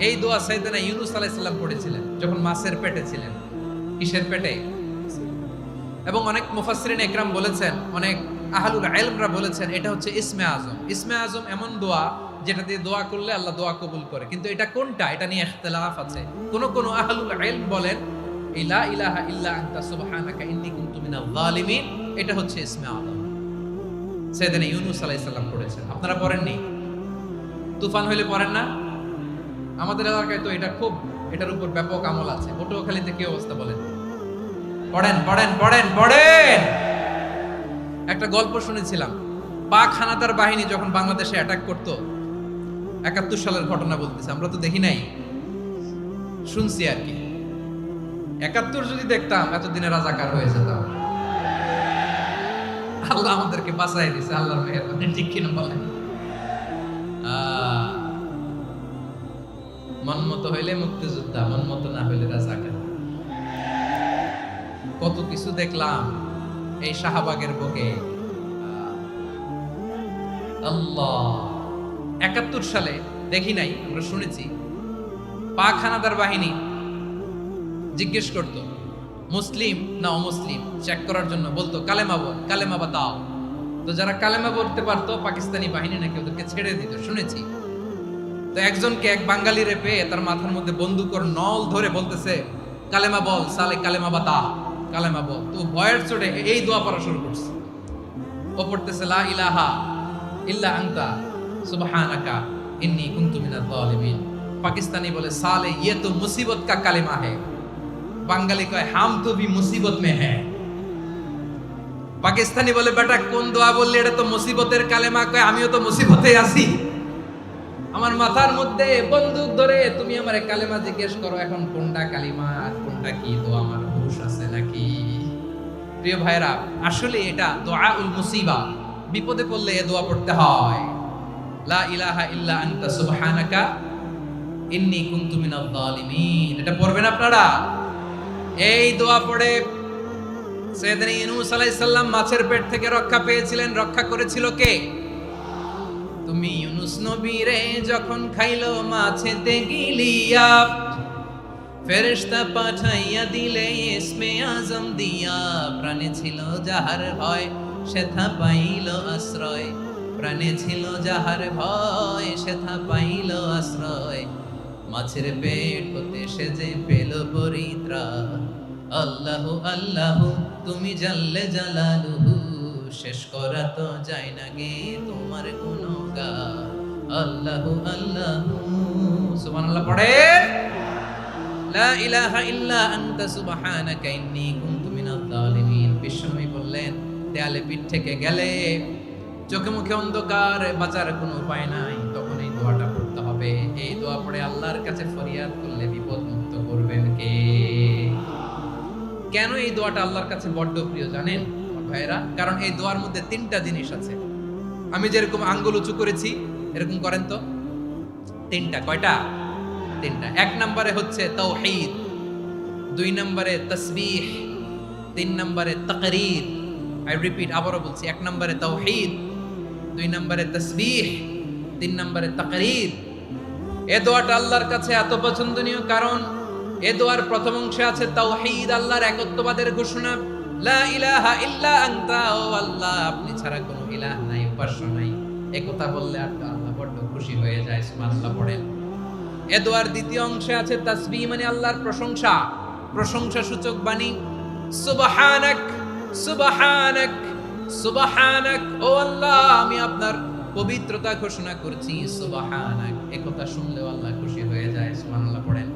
এই দোয়া সাইয়েদনা ইউনূস আলাইহিস সালাম পড়েছিলেন যখন মাছের পেটে ছিলেন। কিসের পেটে? এবং অনেক মুফাসসিরিন ইকরাম বলেছেন, অনেক আহলুল ইলমরা বলেছেন, এটা হচ্ছে ইসমে আজম। ইসমে আজম এমন দোয়া যেটা দিয়ে দোয়া করলে আল্লাহ দোয়া কবুল করে, কিন্তু এটা কোনটা, এটা নিয়ে ইখতিলাফ আছে। কোন কোন আহলুল ইলম বলেন লা ইলাহা ইল্লা আনতা সুবহানাকা ইন্নী কুনতু মিনাল যালিমিন, এটা হচ্ছে ইসমে আজম। সাইয়েদনা ইউনূস আলাইহিস সালাম পড়েছেন। আপনারা পড়েননি? তুফান হইলে পড়েন না? আমাদের এলাকায় তো এটা খুব, এটার উপর ব্যাপক আমল আছে। পটুয়াখালীতে কি অবস্থা বলেন? পড়েন পড়েন পড়েন পড়েন। একটা গল্প শুনেছিলাম, পাক হানাদার বাহিনী যখন বাংলাদেশে অ্যাটাক করত, ৭১ সালের ঘটনা বলতেছে, আমরা তো দেখি নাই, শুনছি আর কি। ৭১ যদি দেখতাম, এতদিনে রাজাকার হয়ে যেতাম। আল্লাহ আমাদেরকে বাঁচাই দিয়েছে, আল্লাহর মেহেরবানি, ঠিক কিনা বলেন? মন মতো হইলে মুক্তিযোদ্ধা, মন মতো না হইলে রাজাকার। কত কিছু দেখলাম এই শাহবাগের বুকে। আল্লাহ, ৭১ সালে দেখি নাই, আমরা শুনেছি। পাক হানাদার বাহিনী জিজ্ঞেস করত মুসলিম না অমুসলিম, চেক করার জন্য বলতো কালেমা বল, কালেমা বাতাও। তো যারা কালেমা বলতে পারতো, পাকিস্তানি বাহিনী নাকি ওদেরকে ছেড়ে দিত, শুনেছি। তো একজনকে, এক বাঙালিরে পেয়ে তার মাথার মধ্যে বন্দুকর নল ধরে বলতেছে, কালেমা বল সালে, কালেমা বাতা, কালেমা বল। তো ভয়ের চোটে এই দোয়া পড়া শুরু করছে। ও পড়তেছে লা ইলাহা ইল্লা আনতা সুবহানাকা ইন্নী কুনতু মিনাজ জালিমিন। পাকিস্তানি বলে সালে ইয়ে তো মুসিবত কা কালেমা है, বাঙালি কয় হাম তো ভি মুসিবত মে है। পাকিস্তানি বলে বেটা কোন দোয়া বললি, এটা তো মুসিবতের কালেমা। কয় আমিও তো মুসিবতে আছি, আমার মাথার মধ্যে বন্দুক ধরে তুমি আমারে কালেমা জিজ্ঞেস করো, এখন কোনটা কালিমা আর কোনটা কি দোয়া, আমার হুঁশ আছে নাকি? প্রিয় ভাইরা, আসলে এটা দুআউল মুসিবা, বিপদে পড়লে এ দোয়া পড়তে হয়। লা ইলাহা ইল্লা আনতা সুবহানাকা ইন্নী কুনতু মিনাজ জালিমিন। এটা পড়বেন আপনারা। এই দোয়া পড়ে সাইয়েদনা ইউনূস আলাইহিস সালাম মাছের পেট থেকে রক্ষা পেয়েছিলেন। রক্ষা করেছিল কে? তুমি ইউনূস নবীরে যখন খাইলো মাছেতে গিলিয়া, ফেরেশতা পাঠাইয়া দিলে ইসমে আজম দিয়া। প্রাণে ছিল যাহার ভয় সেথা পাইল আশ্রয়, প্রাণে ছিল যাহার ভয় সেথা পাইল আশ্রয়। মাছের পেট হতে সে যে পেল পরিত্রাণ। আল্লাহু আল্লাহু তুমি জাল্লে জালালুহু, শেষ করা তো যায় না গে তোমার গুণগান। আল্লাহু আল্লাহু সুবহানাল্লাহ পড়ে। লা ইলাহা ইল্লা আনতা সুবহানাকা ইন্নী কুনতু মিনাজ জালিমিন। বিশ্বনবী বললেন, দেয়ালে পিঠ থেকে গেলে, চোখে মুখে অন্ধকার, বাঁচার কোনো উপায় নাই, তখন এই দোয়াটা পড়তে হবে। এই দোয়া পড়ে আল্লাহর কাছে ফরিয়াদ করলে বিপদ মুক্ত করবেন কে? কেন এই দোয়াটা আল্লাহর কাছে বড্ড প্রিয় জানেন ভাইরা? কারণ এই দোয়ার মধ্যে তিনটা জিনিস আছে। আমি যেরকম আঙ্গুল উঁচু করেছি এরকম করেন তো। তিনটা। কয়টা? তিনটা। এক নম্বরে হচ্ছে তাওহীদ, দুই নম্বরে তাসবিহ, তিন নম্বরে তাকরীর। আই রিপিট, আবারও বলছি, এক নম্বরে তাওহীদ, দুই নম্বরে তাসবিহ, তিন নম্বরে তাকরীর। এ দোয়াটা আল্লাহর কাছে এত পছন্দনীয় কারণ এ দোয়ার প্রথম অংশে আছে তাওহীদ, আল্লাহর একত্ববাদের ঘোষণা। লা ইলাহা ইল্লা আনতা, ও আল্লাহ আপনি ছাড়া কোনো ইলাহ নাই, উপাস্য নাই। এই কথা বললে আর আল্লাহ বড় খুশি হয়ে যায়। সুবহানাল্লাহ পড়েন। এ দোয়ার দ্বিতীয় অংশে আছে তাসবিহ, মানে আল্লাহর প্রশংসা, প্রশংসা সূচক বাণী। সুবহানাক সুবহানাক সুবহানাক, ও আল্লাহ আমি আপনার পবিত্রতা ঘোষণা করছি। সুবহানাক, এই কথা শুনলেও আল্লাহ খুশি হয়ে যায়। সুবহানাল্লাহ পড়েন।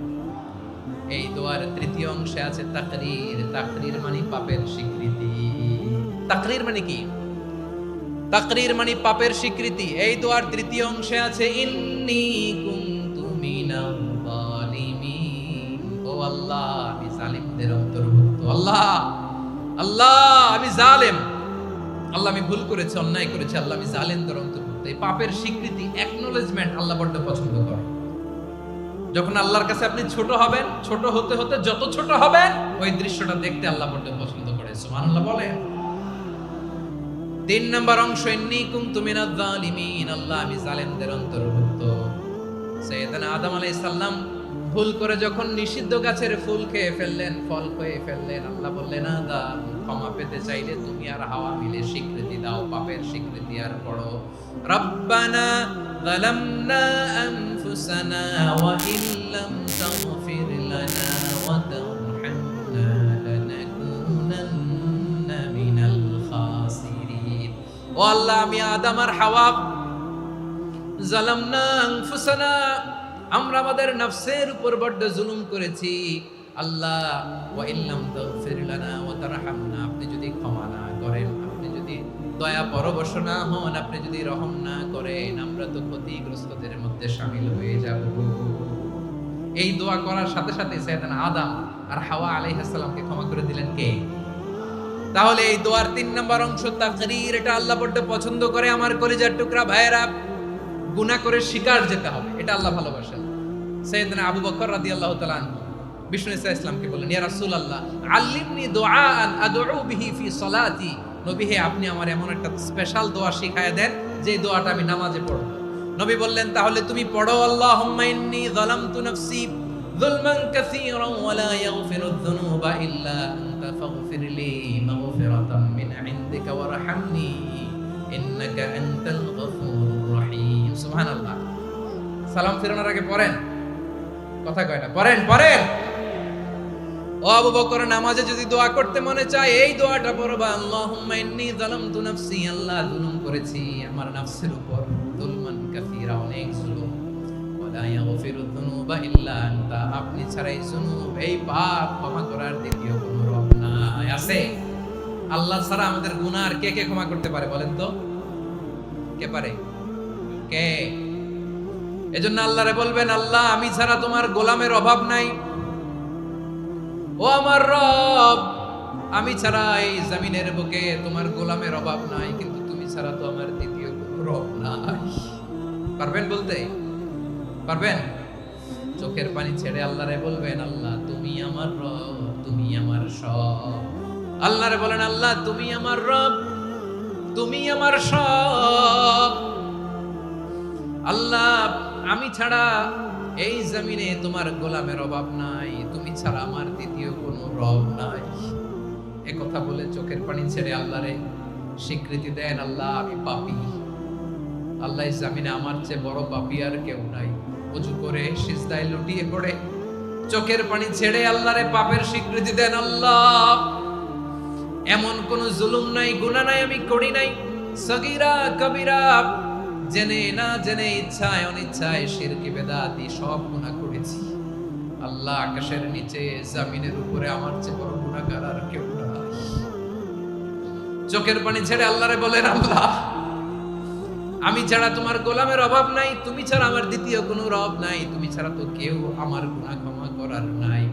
এই দোয়ার তৃতীয় অংশে আছে তাকরীর। তাকরীর মানে পাপের স্বীকৃতি। তাকরীর মানে কি? তাকরীর মানে পাপের স্বীকৃতি। এই দোয়ার তৃতীয় অংশে আছে ইন্নী কুনতু মিনাজ জালিমিন, ও আল্লাহ আমি জালিমদের অন্তর্ভুক্ত। আল্লাহ আল্লাহ আমি জালেম, আল্লাহ আমি ভুল করেছি, অন্যায় করেছি, আল্লাহ আমি জালেমদের অন্তর্ভুক্ত। এই পাপের স্বীকৃতি, অ্যাকনলেজমেন্ট আল্লাহ বড় পছন্দ করে। যখন আল্লাহর কাছে আপনি ছোট হবেন, ছোট হতে হতে যত ছোট হবেন, ওই দৃশ্যটা দেখতে আল্লাহ বড় পছন্দ করে। সুবহানাল্লাহ বলেন। তিন নম্বর অংশ ইন্নী কুনতু মিনাজ জালিমিন, আল্লাহ আমি জালেমদের অন্তর্ভুক্ত। সাইয়েদনা আদম আলাইহিস সালাম ভুল করে যখন নিষিদ্ধ গাছের ফুল খেয়ে ফেললেন, ফল খেয়ে ফেললেন, আল্লাহ বললেন আদম ক্ষমা পেতে চাইলে তুমি আর হাওয়া মিলে স্বীকৃতি দাও, পাপের স্বীকৃতি আর পড়ো। রব্বানা যালামনা আনফুসানা ওয়া ইল্লাম তাগফির লানা ওয়া তারহামনা লানাকুনান্না মিনাল খাসিরিন। ও আল্লাহ আমি আদম আর হাওয়া যালামনা আনফুসানা, আমরা আমাদের নফসের উপর বড় জুলুম করেছি। আল্লাহ ওয়া ইল্লাম তাগফির লানা ওয়া তারহামনা, আপনি যদি ক্ষমা না করেন, আপনি যদি দয়া পরবশ না হন, আপনি যদি রহম না করেন, আমরা তো ক্ষতিগ্রস্তদের মধ্যে শামিল হয়ে যাব। এই দোয়া করার সাথে সাথে সাইয়েদনা আদম আর হাওয়া আলাইহিস সালামকে ক্ষমা করে দিলেন কে? তাহলে এই দোয়ার তিন নম্বর অংশ তাকরীর, এটা আল্লাহ বড় পছন্দ করে। আমার কলিজার টুকরা ভাইয়েরা, গুনাহ করে শিকার যেতে হবে, এটা আল্লাহ ভালোবাসেন। সাইয়েদনা আবু বকর রাদিয়াল্লাহু তাআলা আনহু বিষ্ণু ইসলামকে বললেন, ইয়া রাসূলুল্লাহ আল্লিমনি দুআআন আদউ বিহি ফি সালাতি, নবী হে আপনি আমার এমন একটা স্পেশাল দোয়া শিখায়া দেন যে দোয়াটা আমি নামাজে পড়ব। নবী বললেন, তাহলে তুমি পড়ো আল্লাহুম্মা ইন্নী যালামতু নাফসি যুলমান কাসীরান ওয়া লা ইয়াগফিরুয যুনুবা ইল্লা আনতা ফাগফিরলি মাগফিরাতাম মিন ইনদিকা ওয়ারহামনি ইন্নাকা আনতাল গফুরুর রহিম। সুবহানাল্লাহ। সালাম ফেরানোর আগে পড়েন, কথা কয় না, পড়েন পড়েন। ও আবু বকর, নামাজে যদি দোয়া করতে মনে চায় এই দোয়াটা পড়বা, আল্লাহুম্মা ইন্নী যালামতু নাফসি, আল্লাহ জুলুম করেছি আমার নফসের উপর, যুলমান কাসীরা, অনেক জুলুম। ওয়ালা ইয়াগফিরুয যুনুবা ইল্লা আনতা, আপনি ছাড়া এই জুনুব, এই পাপ ক্ষমা করার দ্বিতীয় কোনো রব নাই। আছে? আল্লাহ ছাড়া আমাদের গুনাহ আর কে কে ক্ষমা করতে পারে বলেন তো? কে পারে? কে? এজন্য আল্লাহরে বলবেন, আল্লাহ আমি ছাড়া তোমার গোলামের অভাব নাই। ও আমার রব, আমি ছাড়া এই জমিনের বুকে তোমার গোলামের অভাব নাই, কিন্তু তুমি ছাড়া তো আমার দ্বিতীয় কোনো রব নাই। পারবেন বলতে? পারবেন? চোখের পানি ছেড়ে আল্লাহরে বলবেন, আল্লাহ তুমি আমার রব, তুমি আমার সব। আল্লাহরে বলেন, আল্লাহ তুমি আমার রব, তুমি আমার সব। আল্লাহ আমি ছাড়া এই জমিনে তোমার গোলামের অভাব নাই, তুমি ছাড়া আমার দ্বিতীয় কোনো রব নাই। এ কথা বলে চোখের পানি ছেড়ে আল্লাহরে স্বীকৃতি দেন, আল্লাহ আমি পাপী। আল্লাহ এই জমিনে আমার চেয়ে বড় পাপী আর কেউ নাই। ওযু করে সিজদায় লুটিয়ে পড়ে চোখের পানি ছেড়ে আল্লাহরে পাপের স্বীকৃতি দেন, আল্লাহ এমন কোন জুলুম নাই, গুনাহ নাই আমি করি নাই, সগীরা কবিরা, জেনে না জেনে, ইচ্ছায় অনিচ্ছায়, শিরকি বেদাতি সব গুনাহ করেছি। আল্লাহ আকাশের নিচে জমিনের উপরে আমার চেয়ে বড় গুনাহগার আর কেউ নাই। চোখের পানি ছেড়ে আল্লাহরে বলেন, আল্লাহ আমি ছাড়া তোমার গোলামের অভাব নাই, তুমি ছাড়া আমার দ্বিতীয় কোনো রব নাই, তুমি ছাড়া তো কেউ আমার গুনাহ ক্ষমা করার নাই,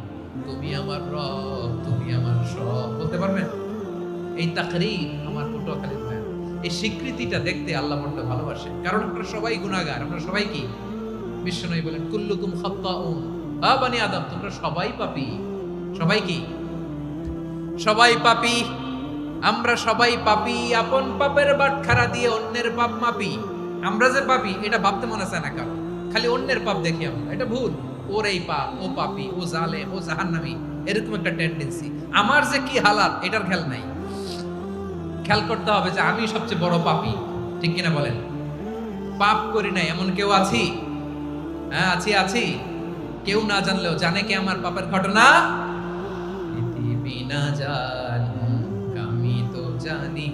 তুমি আমার রব, তুমি আমার সব। বলতে পারবেন? এই তাকরীর আমার পটুয়াখালীর ভাই, এই স্বীকৃতিটা দেখতে আল্লাহ বড় ভালোবাসে, কারণ আমরা সবাই গুনাহগার। আমরা সবাই কি? বিশ্বনবী বলেন, কুল্লুকুম খাত্তাউন, আ বানি আদম, তোমরা সবাই পাপী। সবাই কি? সবাই পাপী। আমরা সবাই পাপী। আপন পাপের বাটখারা দিয়ে অন্যের পাপ মাপি। আমরা যে পাপী এটা ভাবতে মনে চায় না কারণ, খালি অন্যের পাপ দেখি আমরা, এটা ভুল। ওর এই পাপ, ও পাপী, ও জালেম, ও জাহান্নামী, এরকম একটা টেন্ডেন্সি। আমার যে কি হালাত এটার খেয়াল নাই। খেয়াল করতে হবে যে আমি সবচেয়ে বড় পাপী, ঠিক কিনা বলেন? পাপ করি নাই এমন কেউ আছি? হ্যাঁ আছি। কেউ না জানলেও জানে কি আমার পাপের ঘটনা? পৃথিবী না জানুক আমি তো জানি,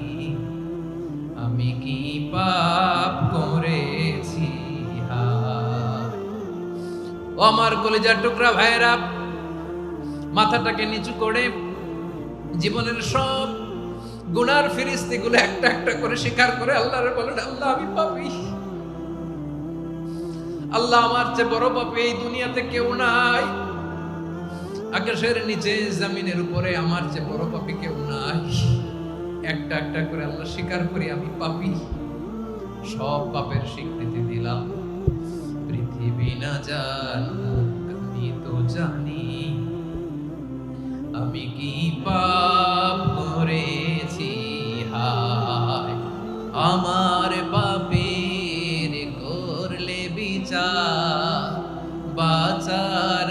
আমি কি পাপ করেছি। ও আমার কলিজার টুকরা ভাইয়েরা, মাথাটাকে নিচু করে জীবনের সব গুনার ফিরিস্তিগুলো একটা একটা করে স্বীকার করে আল্লাহরে বলেন, আল্লাহ আমি পাপী। আল্লাহ আমার চেয়ে বড় পাপী এই দুনিয়াতে কেউ নাই। আকাশের নিচে জমিনের উপরে আমার চেয়ে বড় পাপী কেউ নাই। একটা একটা করে আল্লাহ স্বীকার করি আমি পাপী। সব পাপের স্বীকৃতি দিলাম। পৃথিবী না জানুক আমি তো জানি, আমি কি পাপ করেছি। হায় আমার পাপের করলে বিচার, বাঁচার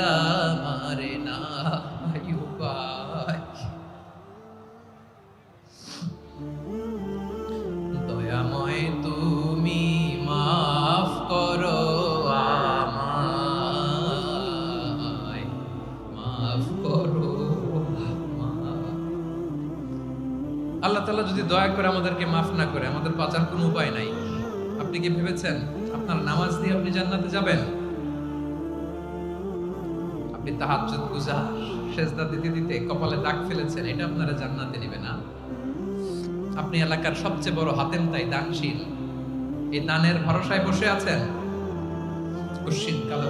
আমার নাই উপায়। দয়াময় তুমি মাফ করো আমায়, মাফ করো। আল্লাহ তাআলা যদি দয়া করে আমাদেরকে মাফ না করে, আমাদের বাঁচার কোনো উপায় নাই। আপনি কি ভেবেছেন আপনার নামাজ দিয়ে আপনি জান্নাতে যাবেন? আপনি তাহাজ্জুদ গুজার, সেজদা দিতে দিতে কপালে দাগ ফেলেছেন, এটা আপনারা জান্নাতে নেবে না। আপনি এলাকার সবচেয়ে বড় হাতেম তাই দানশীল, এই দানের ভরসায় বসে আছেন। কুশ্চিন কালো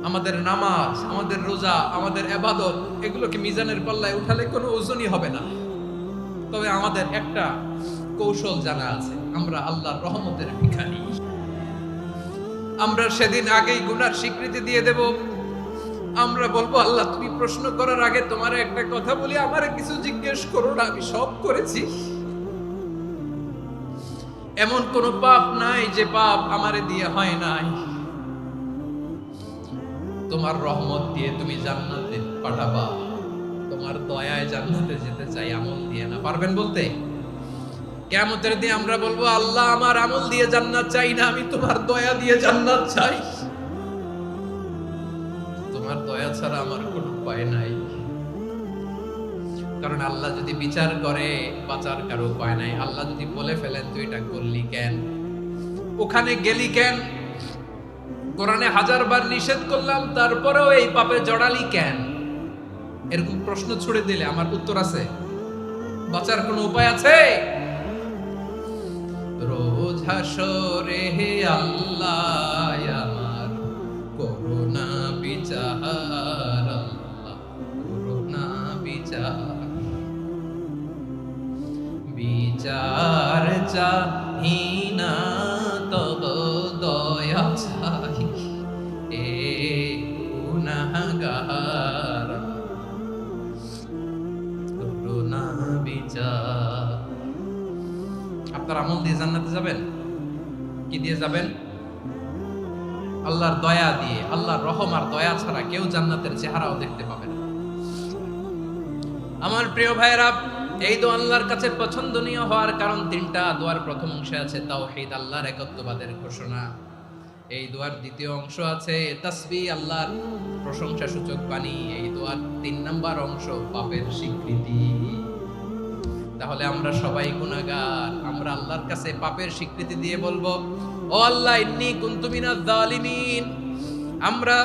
আমাদের নামাজ, আমাদের রোজা, আমাদের ইবাদত, এগুলোকে মিজানের পাল্লায় উঠালে কোনো ওজনই হবে না। তবে আমাদের একটা কৌশল জানা আছে, আমরা আল্লাহর রহমতের ভিখারি। আমরা সেদিন আগেই গুনার স্বীকৃতি দিয়ে দেব। আমরা বলবো, আল্লাহ তুমি প্রশ্ন করার আগে তোমার একটা কথা বলি, আমারে কিছু জিজ্ঞেস করো না, আমি সব করেছি। এমন কোন পাপ নাই যে পাপ আমারে দিয়ে হয় নাই। তোমার রহমত দিয়ে তুমি জান্নাতে পাঠাবা, তোমার দয়ায় জান্নাতে যেতে চাই, আমল দিয়ে না। পারবেন বলতে? কিয়ামতের দিন আমরা বলবো, আল্লাহ আমার আমল দিয়ে জান্নাত চাই না, আমি তোমার দয়া দিয়ে জান্নাত চাই। তোমার দয়া ছাড়া আমার কোনো উপায় নাই। কারণ আল্লাহ যদি বিচার করে বাঁচার কারো উপায় নাই। আল্লাহ যদি বলে ফেলেন তুই এটা করলি কেন, ওখানে গেলি কেন? কোরআনে 1000 বার নিষেধ করলাম, তারপরেও এই পাপে জড়ালি কেন? এরকম প্রশ্ন ছুড়ে দিলে আমার উত্তর আছে? বাঁচার কোনো উপায় আছে? রোজ হাসরে হে আল্লাহ আমার করুণা বিচার, আল্লাহ করুণা বিচার, বিচার চাহি না তব দয়া চাই, এ গুনাহগার করুণা বিচার। আপনার আমল দিয়ে জান্নাতে যাবেন? কি দিয়ে যাবেন? আল্লাহর দয়া দিয়ে। আল্লাহর রহম আর দয়া ছাড়া কেউ জান্নাতের চেহারাও দেখতে পাবে না। আমার প্রিয় ভাইয়েরা, এই দোয়া আল্লাহর কাছে পছন্দনীয় হওয়ার কারণ তিনটা। দোয়ার প্রথম অংশে আছে তাওহীদ, আল্লাহর একত্ববাদের ঘোষণা। এই দোয়ার দ্বিতীয় অংশ আছে তাসবিহ, আল্লাহর প্রশংসা সূচক বাণী। এই দোয়ার 3 নাম্বার অংশ পাপের স্বীকৃতি। তাহলে আমরা সবাই গুনাহগার। আমরা আল্লাহর কাছে পাপের স্বীকৃতি দিয়ে বলবো, ও আল্লাহ ইন্নী কুনতু মিনাজ জালিমিন, আমরা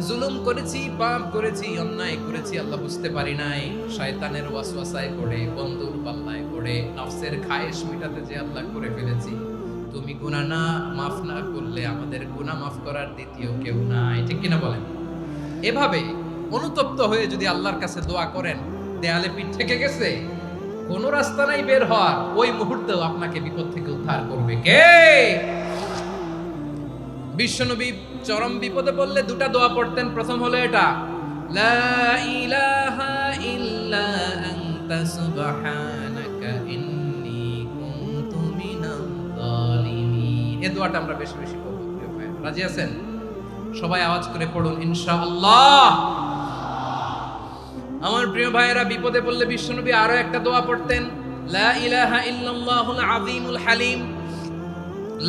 জুলুম করেছি, পাপ করেছি, অন্যায় করেছি, আল্লাহ বুঝতে পারি নাই। শয়তানের ওয়াসওয়াসায় পড়ে, বন্ধুর পাল্লায় পড়ে, নফসের খায়েশ মিটাতে যে আল্লাহ করে ফেলেছি। তুমি গুনাহ না মাফ না করলে আমাদের গুনাহ মাফ করার দ্বিতীয় কেউ নাই। ঠিক কিনা বলেন? এভাবে অনুতপ্ত হয়ে যদি আল্লাহর কাছে দোয়া করেন, দেয়ালে পিঠ থেকে গেছে, কোনো রাস্তা নাই বের হওয়ার, ওই মুহূর্তেও আপনাকে বিপদ থেকে উদ্ধার করবে কে? বিশ্বনবী চরম বিপদে পড়লে দুটা দোয়া পড়তেন। প্রথম হলো এটা, লা ইলাহা ইল্লা আনতা সুবহানাকা ইন্নী কুনতু মিনাজ জালিমিন। এই দোয়াটা আমরা বেশি বেশি পড়ব। রাজি আছেন? সবাই আওয়াজ করে পড়ুন ইনশাআল্লাহ। আমার প্রিয় ভাইয়েরা, বিপদে পড়লে বিশ্বনবী আরো একটা দোয়া পড়তেন, লা ইলাহা ইল্লাল্লাহুল আযীমুল হালিম,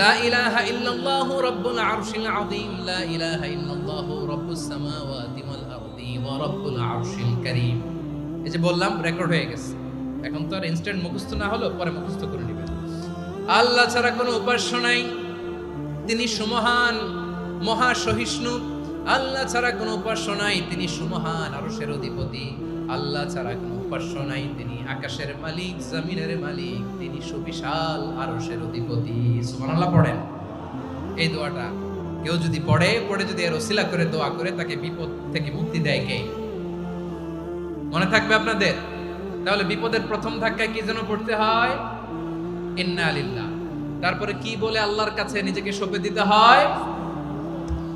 লা ইলাহা ইল্লাল্লাহু রাব্বুল আরশিল আযীম, লা ইলাহা ইল্লাল্লাহু রাব্বুস সামাওয়াতি ওয়াল আরদি ওয়া রাব্বুল আরশিল কারীম। এই যে বললাম, রেকর্ড হয়ে গেছে। এখন তো আর ইনস্ট্যান্ট মুখস্থ না হলো, পরে মুখস্থ করে নেবেন। আল্লাহ ছাড়া কোনো উপাস্য নাই, তিনি সুমহান, মহা সহিষ্ণু। আল্লাহ ছাড়া কোনো উপাস্য নাই, তিনি সুমহান, আরশের অধিপতি। আল্লাহ ছাড়া কোনো উপাস্য নাই, তিনি আকাশের মালিক, জমিনের মালিক, তিনি সুবিশাল, আরশের অধিপতি। সুবহানাল্লাহ পড়েন। এই দোয়াটা কেউ যদি পড়ে যদি এর ওসিলা করে দোয়া করে, তাকে বিপদ থেকে মুক্তি দেয় কে? মনে থাকবে আপনাদের? তাহলে বিপদের প্রথম ধাক্কায় কি যেন পড়তে হয়? ইন্না লিল্লাহ। তারপরে কি বলে আল্লাহর কাছে নিজেকে সঁপে দিতে হয়?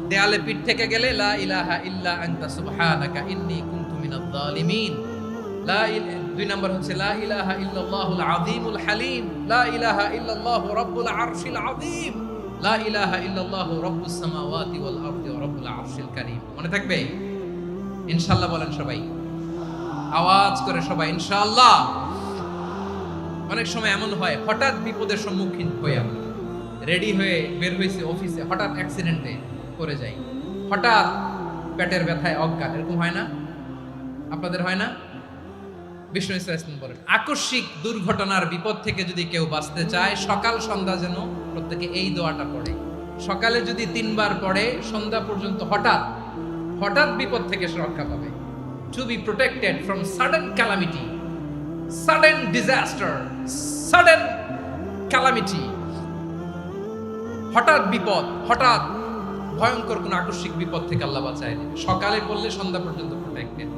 দেয়ালে পিঠ থেকে গেলে লা ইলাহা ইল্লা আনতা সুবহানাকা ইন্নী কুনতু মিনাজ জালিমিন। দুই নাম্বার হচ্ছে লা ইলাহা ইল্লাল্লাহুল আযীমুল হালিম, লা ইলাহা ইল্লাল্লাহু রাব্বুল আরশিল আযীম, লা ইলাহা ইল্লাল্লাহু রাব্বুস সামাওয়াতি ওয়াল আরদি ওয়া রাব্বুল আরশিল কারীম। মনে থাকবে? ইনশাআল্লাহ বলেন সবাই, আওয়াজ করে সবাই ইনশাআল্লাহ। অনেক সময় এমন হয়, হঠাৎ বিপদের সম্মুখীন হয়ে আমরা রেডি হয়ে বের হয়েছে অফিসে, হঠাৎ অ্যাক্সিডেন্টে পড়ে যাই, হঠাৎ পেটের ব্যথায় অজ্ঞান। এরকম হয় না? আপনাদের হয় না? বিষ্ণু ইসলাম বলেন, আকস্মিক দুর্ঘটনার বিপদ থেকে যদি কেউ বাঁচতে চায়, সকাল সন্ধ্যা যেন প্রত্যেকে এই দোয়াটা পড়ে। সকালে যদি 3 বার পড়ে, সন্ধ্যা পর্যন্ত হঠাৎ বিপদ থেকে সে রক্ষা পাবে। To be protected from sudden calamity, sudden disaster, sudden calamity. হঠাৎ বিপদ, হঠাৎ ভয়ঙ্কর কোন আকস্মিক বিপদ থেকে আল্লাহ বাঁচায় দেবে। সকালে পড়লে সন্ধ্যা পর্যন্ত প্রোটেক্টেড,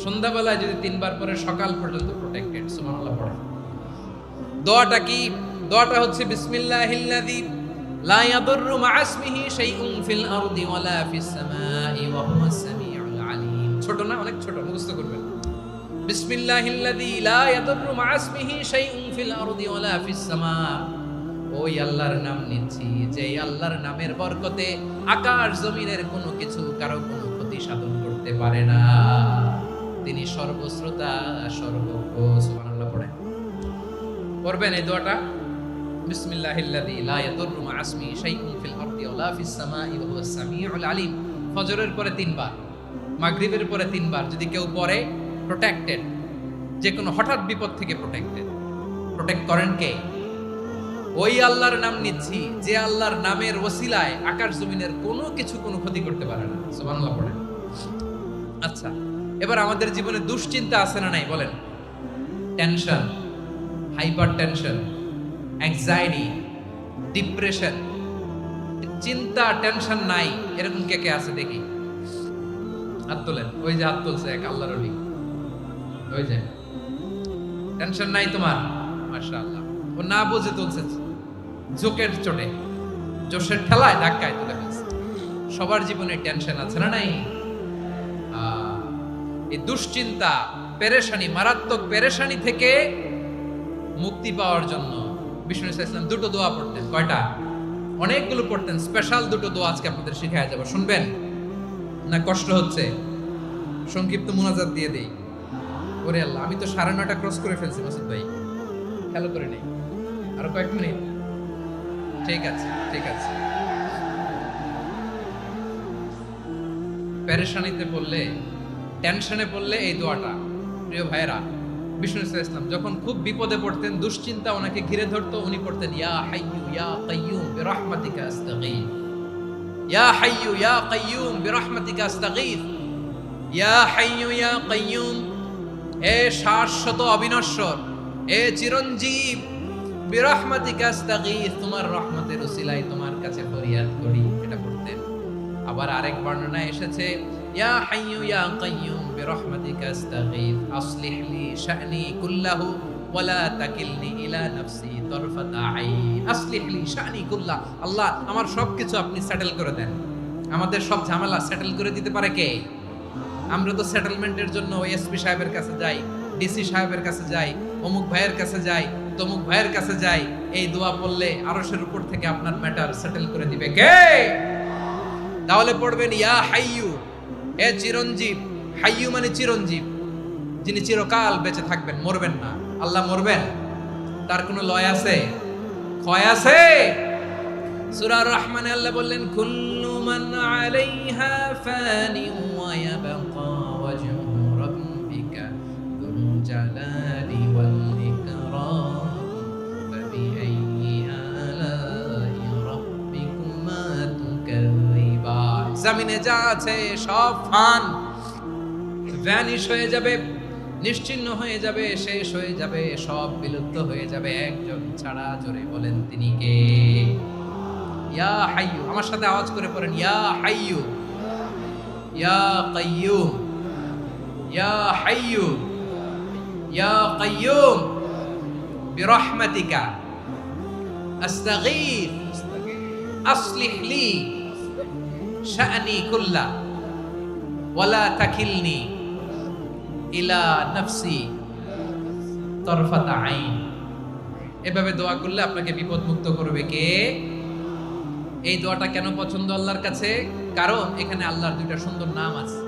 সন্ধ্যাবেলায় যদি 3 বার পরে সকাল পর্যন্ত প্রোটেক্টেড। সুবহানাল্লাহ পড়ে। দোয়াটা কি? দোয়াটা হচ্ছে বিসমিল্লাহিল্লাযী লা ইয়াদুররু মা ইসমিহি শাইউন ফিল আরদি ওয়ালা ফিস সামাই ওয়া হুয়াস সামিউল আলীম। ছোট না? অনেক ছোট, মুখস্থ করবেন। বিসমিল্লাহিল্লাযী লা ইয়াদুররু মা ইসমিহি শাইউন ফিল আরদি ওয়ালা ফিস সামা। ওই আল্লাহর নাম নিচ্ছি, যে আল্লাহর নামের বরকতে আকাশ জমিনের কোনো কিছু কারো কোনো ক্ষতি সাধন করতে পারে না। তিনি সর্বশ্রোতা, সর্বজ্ঞ। সুবহানাল্লাহ পড়ে। পড়বেন এই দোয়াটা, বিসমিল্লাহিল্লাযী লা ইয়াদুররু মা ইসমিহি শাইউন ফিল আরদি ওয়ালা ফিস সামাই ওয়া হুয়াস সামিউল আলীম। ফজরের পরে 3 বার, মাগরিবের পরে 3 বার যদি কেউ পড়ে, প্রোটেক্টেড। যে কোনো হঠাৎ বিপদ থেকে প্রোটেক্টেড। প্রোটেক্ট করেন কে? ওই আল্লাহর নাম নিচ্ছি যে আল্লাহর নামের ওসিলায় আকাশ জমিনের কোনো কিছু কোনো ক্ষতি করতে পারে না। সুবহানাল্লাহ পড়েন। আচ্ছা, এবার আমাদের জীবনে দুশ্চিন্তা আছে না নাই বলেন? Tension, hyper tension, anxiety, depression, চিন্তা টেনশন নাই এরকম কে কে আছে দেখি, হাত তোলেন। ওই যে হাত তুলছে এক আল্লাহর ওলি, ওই যে টেনশন নাই তোমার, মাশাআল্লাহ। ও না বুঝে তুলছে, জোকের চোটে, জোশের ঠেলায় ধাক্কায় তুলে ফেলছে। সবার জীবনে টেনশন আছে না নাই? এই দুশ্চিন্তা, পেরেশানি, মারাত্মক পেরেশানি থেকে মুক্তি পাওয়ার জন্য বিষ্ণু ইসলাম দুটো দোয়া পড়তেন। কয়টা? অনেকগুলো পড়তেন। স্পেশাল দুটো দোয়া আজকে আপনাদের শিখায়া যাব, শুনবেন না? কষ্ট হচ্ছে? সংক্ষিপ্ত মুনাজাত দিয়ে দেই। ওরে আল্লাহ, আমি তো 9:30 ক্রস করে ফেলছি মাসুদ ভাই, খেয়াল করে নেই। আরো কয়েক মিনিট, ঠিক আছে ঠিক আছে। পেরেশানিতে পড়লে, টেনশনে পড়লে এই দোয়াটা, প্রিয় ভাইরা, বিষ্ণু ইসলাম যখন খুব বিপদে পড়তেন, দুশ্চিন্তা ওনাকে ঘিরে ধরতো, উনি পড়তেন ইয়া হাইয়ু ইয়া কাইয়ুম বিরহমাতিকা আস্তাগীথ, ইয়া হাইয়ু ইয়া কাইয়ুম বিরহমাতিকা আস্তাগীথ, ইয়া হাইয়ু ইয়া কাইয়ুম, হে শাশ্বত অবিনশ্বর, হে চিরঞ্জীব, বিরহমাতিকা আস্তাগীথ, তোমার রহমতের উসিলায় তোমার কাছে ফরিয়াদ করি। এটা পড়তেন। আবার আরেক বর্ণনায় এসেছে ইয়া হাইয়ু ইয়া কাইয়ুম বিরহমাতিকা আস্তাগীথ আসলিহ লি শা'নি কুল্লাহু ওয়া লা তাকিলনি ইলা নাফসি তারফাতা আইন। আসলিহ লি শা'নি কুল্লাহ, আল্লাহ আমার সবকিছু আপনি সেটেল করে দেন। আমাদের সব ঝামেলা সেটেল করে দিতে পারে কে? আমরা তো সেটেলমেন্টের জন্য এসপি সাহেবের কাছে যাই, ডিসি সাহেবের কাছে যাই, অমুক ভাইয়ের কাছে যাই, তমুক ভাইয়ের কাছে যাই। এই দোয়া পড়লে আরশের উপর থেকে আপনার ম্যাটার সেটেল করে দিবে কে? তাহলে পড়বেন ইয়া হাইয়ু, হে চিরঞ্জীব। হাইয়ু মানে চিরঞ্জীব, যিনি চিরকাল বেঁচে থাকবেন, মরবেন না। আল্লাহ মরবেন? তার কোনো লয় আছে? ক্ষয় আছে? সূরা রহমানে আল্লাহ বললেন কুল্লু মান আলাইহা ফানি ওয়া ইয়াবকা ওয়াজহু রাব্বিকা যুল জালালি ওয়াল ইকরাম ফাবিআইয়ি আলাই রাব্বিকুমা তুকাযিবান। জমিনে যা আছে সব ফান, ভ্যানিশ হয়ে যাবে, নিশ্চিহ্ন হয়ে যাবে, শেষ হয়ে যাবে, সব বিলুপ্ত হয়ে যাবে, একজন ছাড়া। জোরে বলেন তিনি কে? ইয়া হাইয়ু। আমার সাথে আওয়াজ করে পড়েন ইয়া হাইয়ু ইয়া কাইয়ুম ইয়া হাইয়ু ইয়া কাইয়ুম বিরহমাতিকা আস্তাগীথ আসলিহ লি শা'নি কুল্লা ওয়া লা তাকিলনি ইলা নাফসি তারফাতা আইন। এভাবে দোয়া করলে আপনাকে বিপদ মুক্ত করবে কে? এই দোয়াটা কেন পছন্দ আল্লাহর কাছে? কারণ এখানে আল্লাহর দুইটা সুন্দর নাম আছে,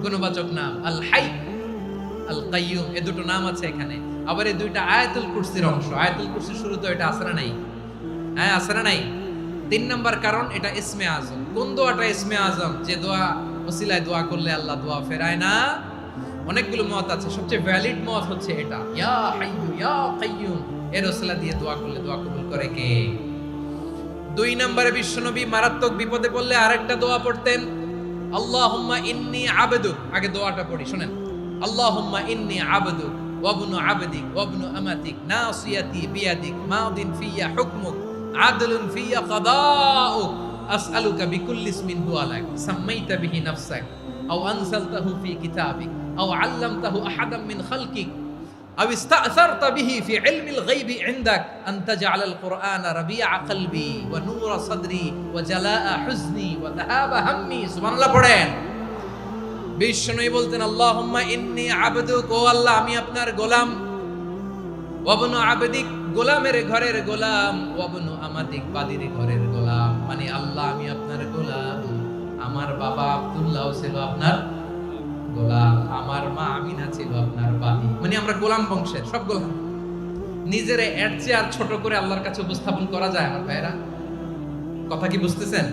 গুণবাচক নাম, আল হাই, আল কাইয়ুম। এই দুটো নাম আছে এখানে। আবার এই দুইটা আয়াতুল কুরসির অংশ। আয়াতুল কুরসির শুরুতে এটা আছে না নাই? হ্যাঁ, আছে না নাই? 3 নাম্বার কারণ, এটা ইসমে আজম। কোন দোয়াটা ইসমে আজম? যে দোয়া ওসিলায় দোয়া করলে আল্লাহ দোয়া ফেরায় না। অনেকগুলো মত আছে, সবচেয়ে ভ্যালিড মত হচ্ছে এটা, ইয়া হাইয়ু ইয়া কাইয়ুম। এর ওসিলা দিয়ে দোয়া করলে দোয়া কবুল করে কে? 2 নম্বরে বিশ্বনবী মারাত্মক বিপদে পড়লে আরেকটা দোয়া পড়তেন, আল্লাহুম্মা ইন্নী আবদুক। আগে দোয়াটা পড়ি, শুনেন। আল্লাহুম্মা ইন্নী আবদুক ওয়া ইবনু আবদিক ওয়া ইবনু আমাতিক নাসিয়াতি বিয়াদিক মাদিন ফিয়া হুকমুক আদলুন ফিয়া কাদাউক আসআলুকা বিকুল্লি ইসমিন হুয়া লাক সাম্মাইতা বিহি নাফসাক আও আনজালতাহু ফি কিতাবিক আও আল্লামতাহু আহাদাম মিন খালকিক أو استأثرت به في علم الغيب عندك أن تجعل القرآن ربيع قلبي ونور صدري وجلاء حزني وذهاب همي। سبحان الله পড়েন। বিষ্ণু বলতেন আল্লাহুম্মা ইন্নী আবদুক, ও আল্লাহ আমি আপনার গোলাম, ওয়াবনু আবদিক, গোলামের ঘরের গোলাম, ওয়াবনু আমাতিক, বাদির ঘরের গোলাম। মানে আল্লাহ আমি আপনার গোলাম। আমার বাবা আব্দুল্লাহ ছিল আপনার গোলাম, আমার মা আমিনা ছিল আপনার বাদী। মানে আমরা গোলাম বংশের, সব গোলাম। নিজের এর চেয়ে আর ছোট করে আল্লাহর কাছে উপস্থাপন করা যায় আমার ভাইরা? কথা কি বুঝতেছেন?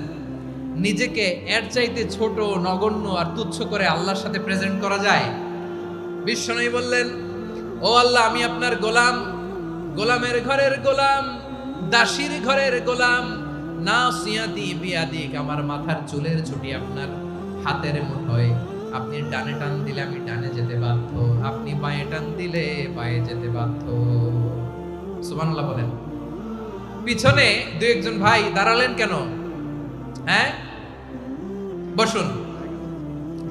নিজেকে এর চাইতে ছোট, নগণ্য আর তুচ্ছ করে আল্লাহর সাথে প্রেজেন্ট করা যায়? বিশ্বনবী বললেন ও আল্লাহ আমি আপনার গোলাম, গোলামের ঘরের গোলাম, দাসীর ঘরের গোলাম, নাসিয়াতি বিয়াদিক, আমার মাথার চুলের ছুটি আপনার হাতের মুঠোয়। আপনি ডানে টান দিলে আমি ডানে যেতে বাধ্য, আপনি বাঁয়ে টান দিলে বাঁয়ে যেতে বাধ্য। সুবহানাল্লাহ বলেন। পিছনে দুই একজন ভাই দাঁড়ালেন কেন? হ্যাঁ, বসুন।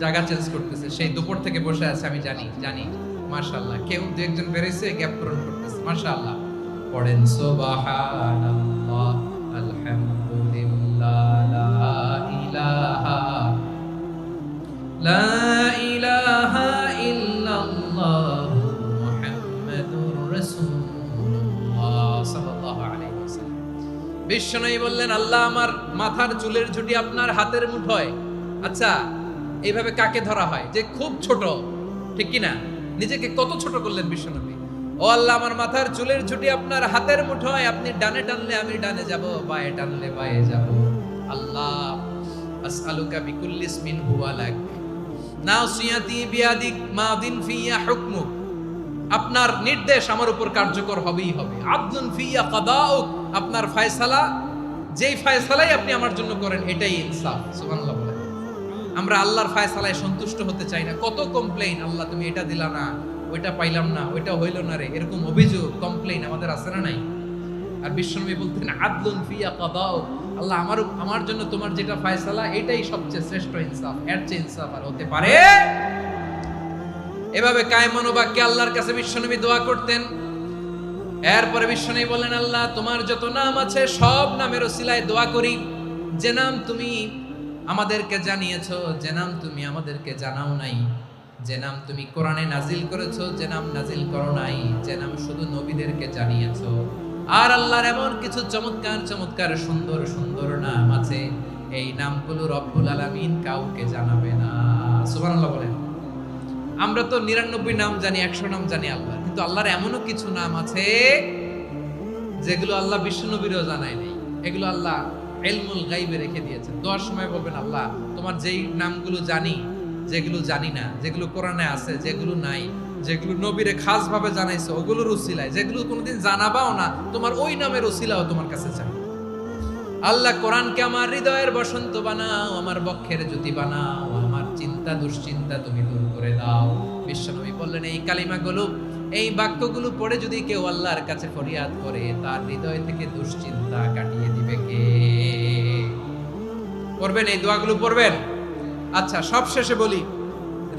জায়গা চেঞ্জ করতেছে, সেই দুপুর থেকে বসে আছে, আমি জানি। মাশাআল্লাহ, কেউ দুই একজন বেরিয়েছে, গ্যাপ পূরণ করতেছে। মাশাআল্লাহ, পড়েন সুবহানাল্লাহ, আলহামদুলিল্লাহ, লা ইলাহা ইল্লাল্লাহ, মুহাম্মাদুর রাসূলুল্লাহ সাল্লাল্লাহু আলাইহি ওয়াসাল্লাম। বিশ্বনবী বললেন, আল্লাহ আমার মাথার চুলের ঝুঁটি আপনার হাতের মুঠোয়। আচ্ছা, এইভাবে কাকে ধরা হয়? যে খুব ছোট, ঠিক কি না? নিজেকে কত ছোট করলেন বিশ্বনবী। ও আল্লাহ, আমার মাথার চুলের ঝুঁটি আপনার হাতের মুঠোয়, আপনি ডানে টানলে আমি ডানে যাব, বাঁয়ে টানলে বাঁয়ে যাব। আল্লাহ, আসআলুকা বিকুল্লি ইসমিন হুয়া লাক, নাসিয়াতি বিয়াদিক, মাদিন ফিয়া হুকমুক, আপনার নির্দেশ আমার উপর কার্যকর হবেই হবে। আদলুন ফিয়া কাদাউক, আপনার ফয়সালা, যেই ফয়সালাই আপনি আমার জন্য করেন এটাই ইনসাফ। সুবহানাল্লাহ বলেন। আমরা আল্লাহর ফয়সালায় সন্তুষ্ট হতে চাই না। কত কমপ্লেইন, আল্লাহ তুমি এটা দিলা না, ওইটা পাইলাম না, ওইটা হইল না রে, এরকম অভিযোগ, কমপ্লেইন আমাদের আছে না নাই? আর বিশ্বনবী বলতেন, আদলুন ফিয়া কাদাউক, আল্লাহ আমার জন্য তোমার যেটা ফয়সালা এটাই সবচেয়ে শ্রেষ্ঠ ইনসাফ, এর চেয়ে ইনসাফ আর হতে পারে? এভাবে কায়মান বাক্যে আল্লাহর কাছে বিশ্বনবী দোয়া করতেন। এরপরে বিশ্বনবী বললেন, আল্লাহ তোমার যত নাম আছে সব নামের ওসিলায় দোয়া করি, যে নাম তুমি আমাদেরকে জানিয়েছো, যে নাম তুমি আমাদেরকে জানাও নাই, যে নাম তুমি কোরআনে নাজিল করেছো, যে নাম নাজিল করো নাই, যে নাম শুধু নবীদেরকে জানিয়েছো। আর আল্লাহর এমন কিছু চমৎকার চমৎকার সুন্দর সুন্দর নাম আছে, এই নামগুলো রব্বুল আলামিন কাউকে জানাবে না। সুবহানাল্লাহ বলেন। আমরা তো 99 নাম জানি, 100 নাম জানি আল্লাহ, কিন্তু আল্লাহর এমনও কিছু নাম আছে যেগুলো আল্লাহ বিশ্বনবীরও জানায় নাই। এগুলো আল্লাহ ইলমুল গায়বে রেখে দিয়েছেন। দোয়ার সময় বলবেন, আল্লাহ তোমার যেই নামগুলো জানি, যেগুলো জানি না, যেগুলো কোরআনে আছে, যেগুলো নাই, যেগুলো নবীরে খাস ভাবে জানাইছো ওগুলোর উসিলায়, যেগুলো কোনোদিন জানাবাও না, তোমার ওই নামের উসিলাও তোমার কাছে চাই। আল্লাহ কোরআনকে আমার হৃদয়ের বসন্ত বানাও, আমার বক্ষের জ্যোতি বানাও, আমার চিন্তা দুশ্চিন্তা তুমি দূর করে দাও। বিশ্বনবী বললেন, এই কালিমাগুলো, এই বাক্যগুলো পড়ে যদি কেউ আল্লাহর কাছে ফরিয়াদ করে, তার হৃদয় থেকে দুশ্চিন্তা কাটিয়ে দিবে কে? পড়বেন, এই দোয়াগুলো পড়বেন। আচ্ছা, সব শেষে বলি,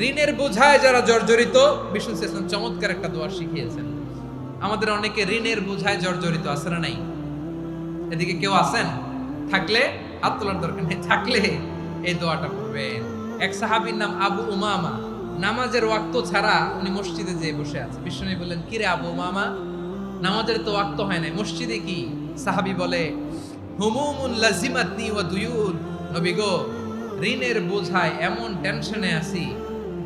ঋণের বোঝায় যারা জর্জরিত, বিষ্ণু ইসলাম চমৎকার একটা দোয়া শিখিয়েছেন। আমাদের অনেকে ঋণের বোঝায় জর্জরিত, আছে না নাই? এদিকে কেউ আছেন? থাকলে হাত তোলার দরকার নেই, থাকলে এই দোয়াটা পড়বেন। এক সাহাবীর নাম আবু উমামা, নামাজের ওয়াক্ত ছাড়া উনি মসজিদে যেয়ে বসে আছে। বিশ্বনবী বললেন, কি রে আবু উমামা, নামাজের তো ওয়াক্ত হয় নাই, মসজিদে কি? সাহাবী বলে, হুমুমুন লাজিমাতনি ওয়া দুয়ুন, নবী গো, ঋণের বোঝায় এমন টেনশনে আছি,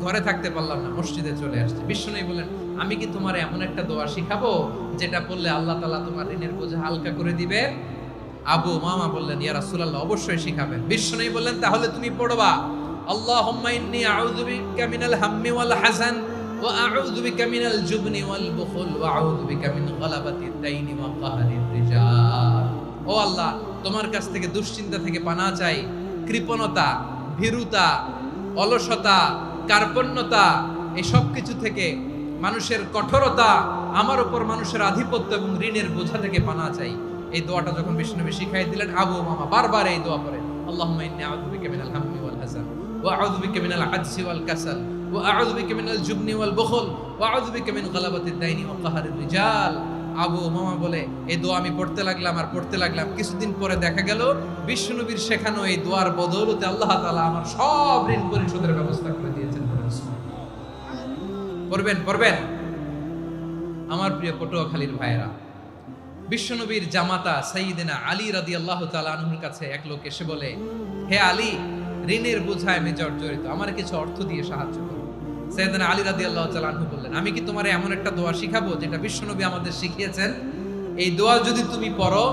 ঘরে থাকতে পারলাম না, মসজিদে চলে আসছে। বিশ্বনবী বলেন, আমি কি তোমার এমন একটা দোয়া শিখাবো যেটা বললে আল্লাহ তাআলা তোমার ঋণের বোঝা হালকা করে দিবে? আবু উমামা বললেন, ইয়া রাসূলুল্লাহ, অবশ্যই শিখাবেন। বিশ্বনবী বললেন, তাহলে তুমি পড়বা, আল্লাহুম্মা ইন্নী আউযু বিকা মিনাল হাম্মি ওয়াল হাযান ওয়া আউযু বিকা মিনাল জুবনি ওয়াল বুখল ওয়া আউযু বিকা মিন গালাবাতিদ দাইনি ওয়া কাহরির রিজাল। ও আল্লাহ, তোমার কাছ থেকে দুশ্চিন্তা থেকে পানাহ চাই, কৃপণতা, ভীরুতা, অলসতা, কার্পণ্যতা, এই সব কিছু থেকে, মানুষের কঠোরতা, আমার উপর মানুষের আধিপত্য এবং ঋণের বোঝা থেকে পানাহ চাই। এই দোয়াটা যখন বিশ্বনবী শিখাই দিলেন, আবু উমামা বারবার এই দোয়া পড়েন, আল্লাহুম্মা ইন্নী আউযু বিকা মিনাল হাম্মি ওয়াল হাযান ওয়া আউযু বিকা মিনাল আজজি ওয়াল কাসাল ওয়া আউযু বিকা মিনাল জুবনি ওয়াল বুখল ওয়া আউযু বিকা মিন গালাবাতিদ দাইনি ওয়া কাহরির রিজাল। আবু উমামা বলে, এই দোয়া আমি পড়তে লাগলাম। কিছুদিন পরে দেখা গেল বিশ্বনবীর শেখানো এই দোয়ার বদৌলতে আল্লাহ তাআলা আমার সব ঋণ পরিশোধের ব্যবস্থা করে দিয়েছেন। পড়বেন। আমার প্রিয় পটুয়াখালীর ভাইয়েরা, বিশ্বনবীর জামাতা সাইয়্যিদিনা আলী রাদিয়াল্লাহু তাআলা আনহুর কাছে এক লোক এসে বলে, হে আলী, ঋণের বোঝায় আমি জর্জরিত, আমার কিছু অর্থ দিয়ে সাহায্য করো। সাইয়্যিদিনা আলী রাদিয়াল্লাহু তাআলা আনহু বললেন, আমি কি তোমারে এমন একটা দোয়া শিখাবো যেটা বিশ্বনবী আমাদের শিখিয়েছেন? এই দোয়া যদি তুমি পড়ো,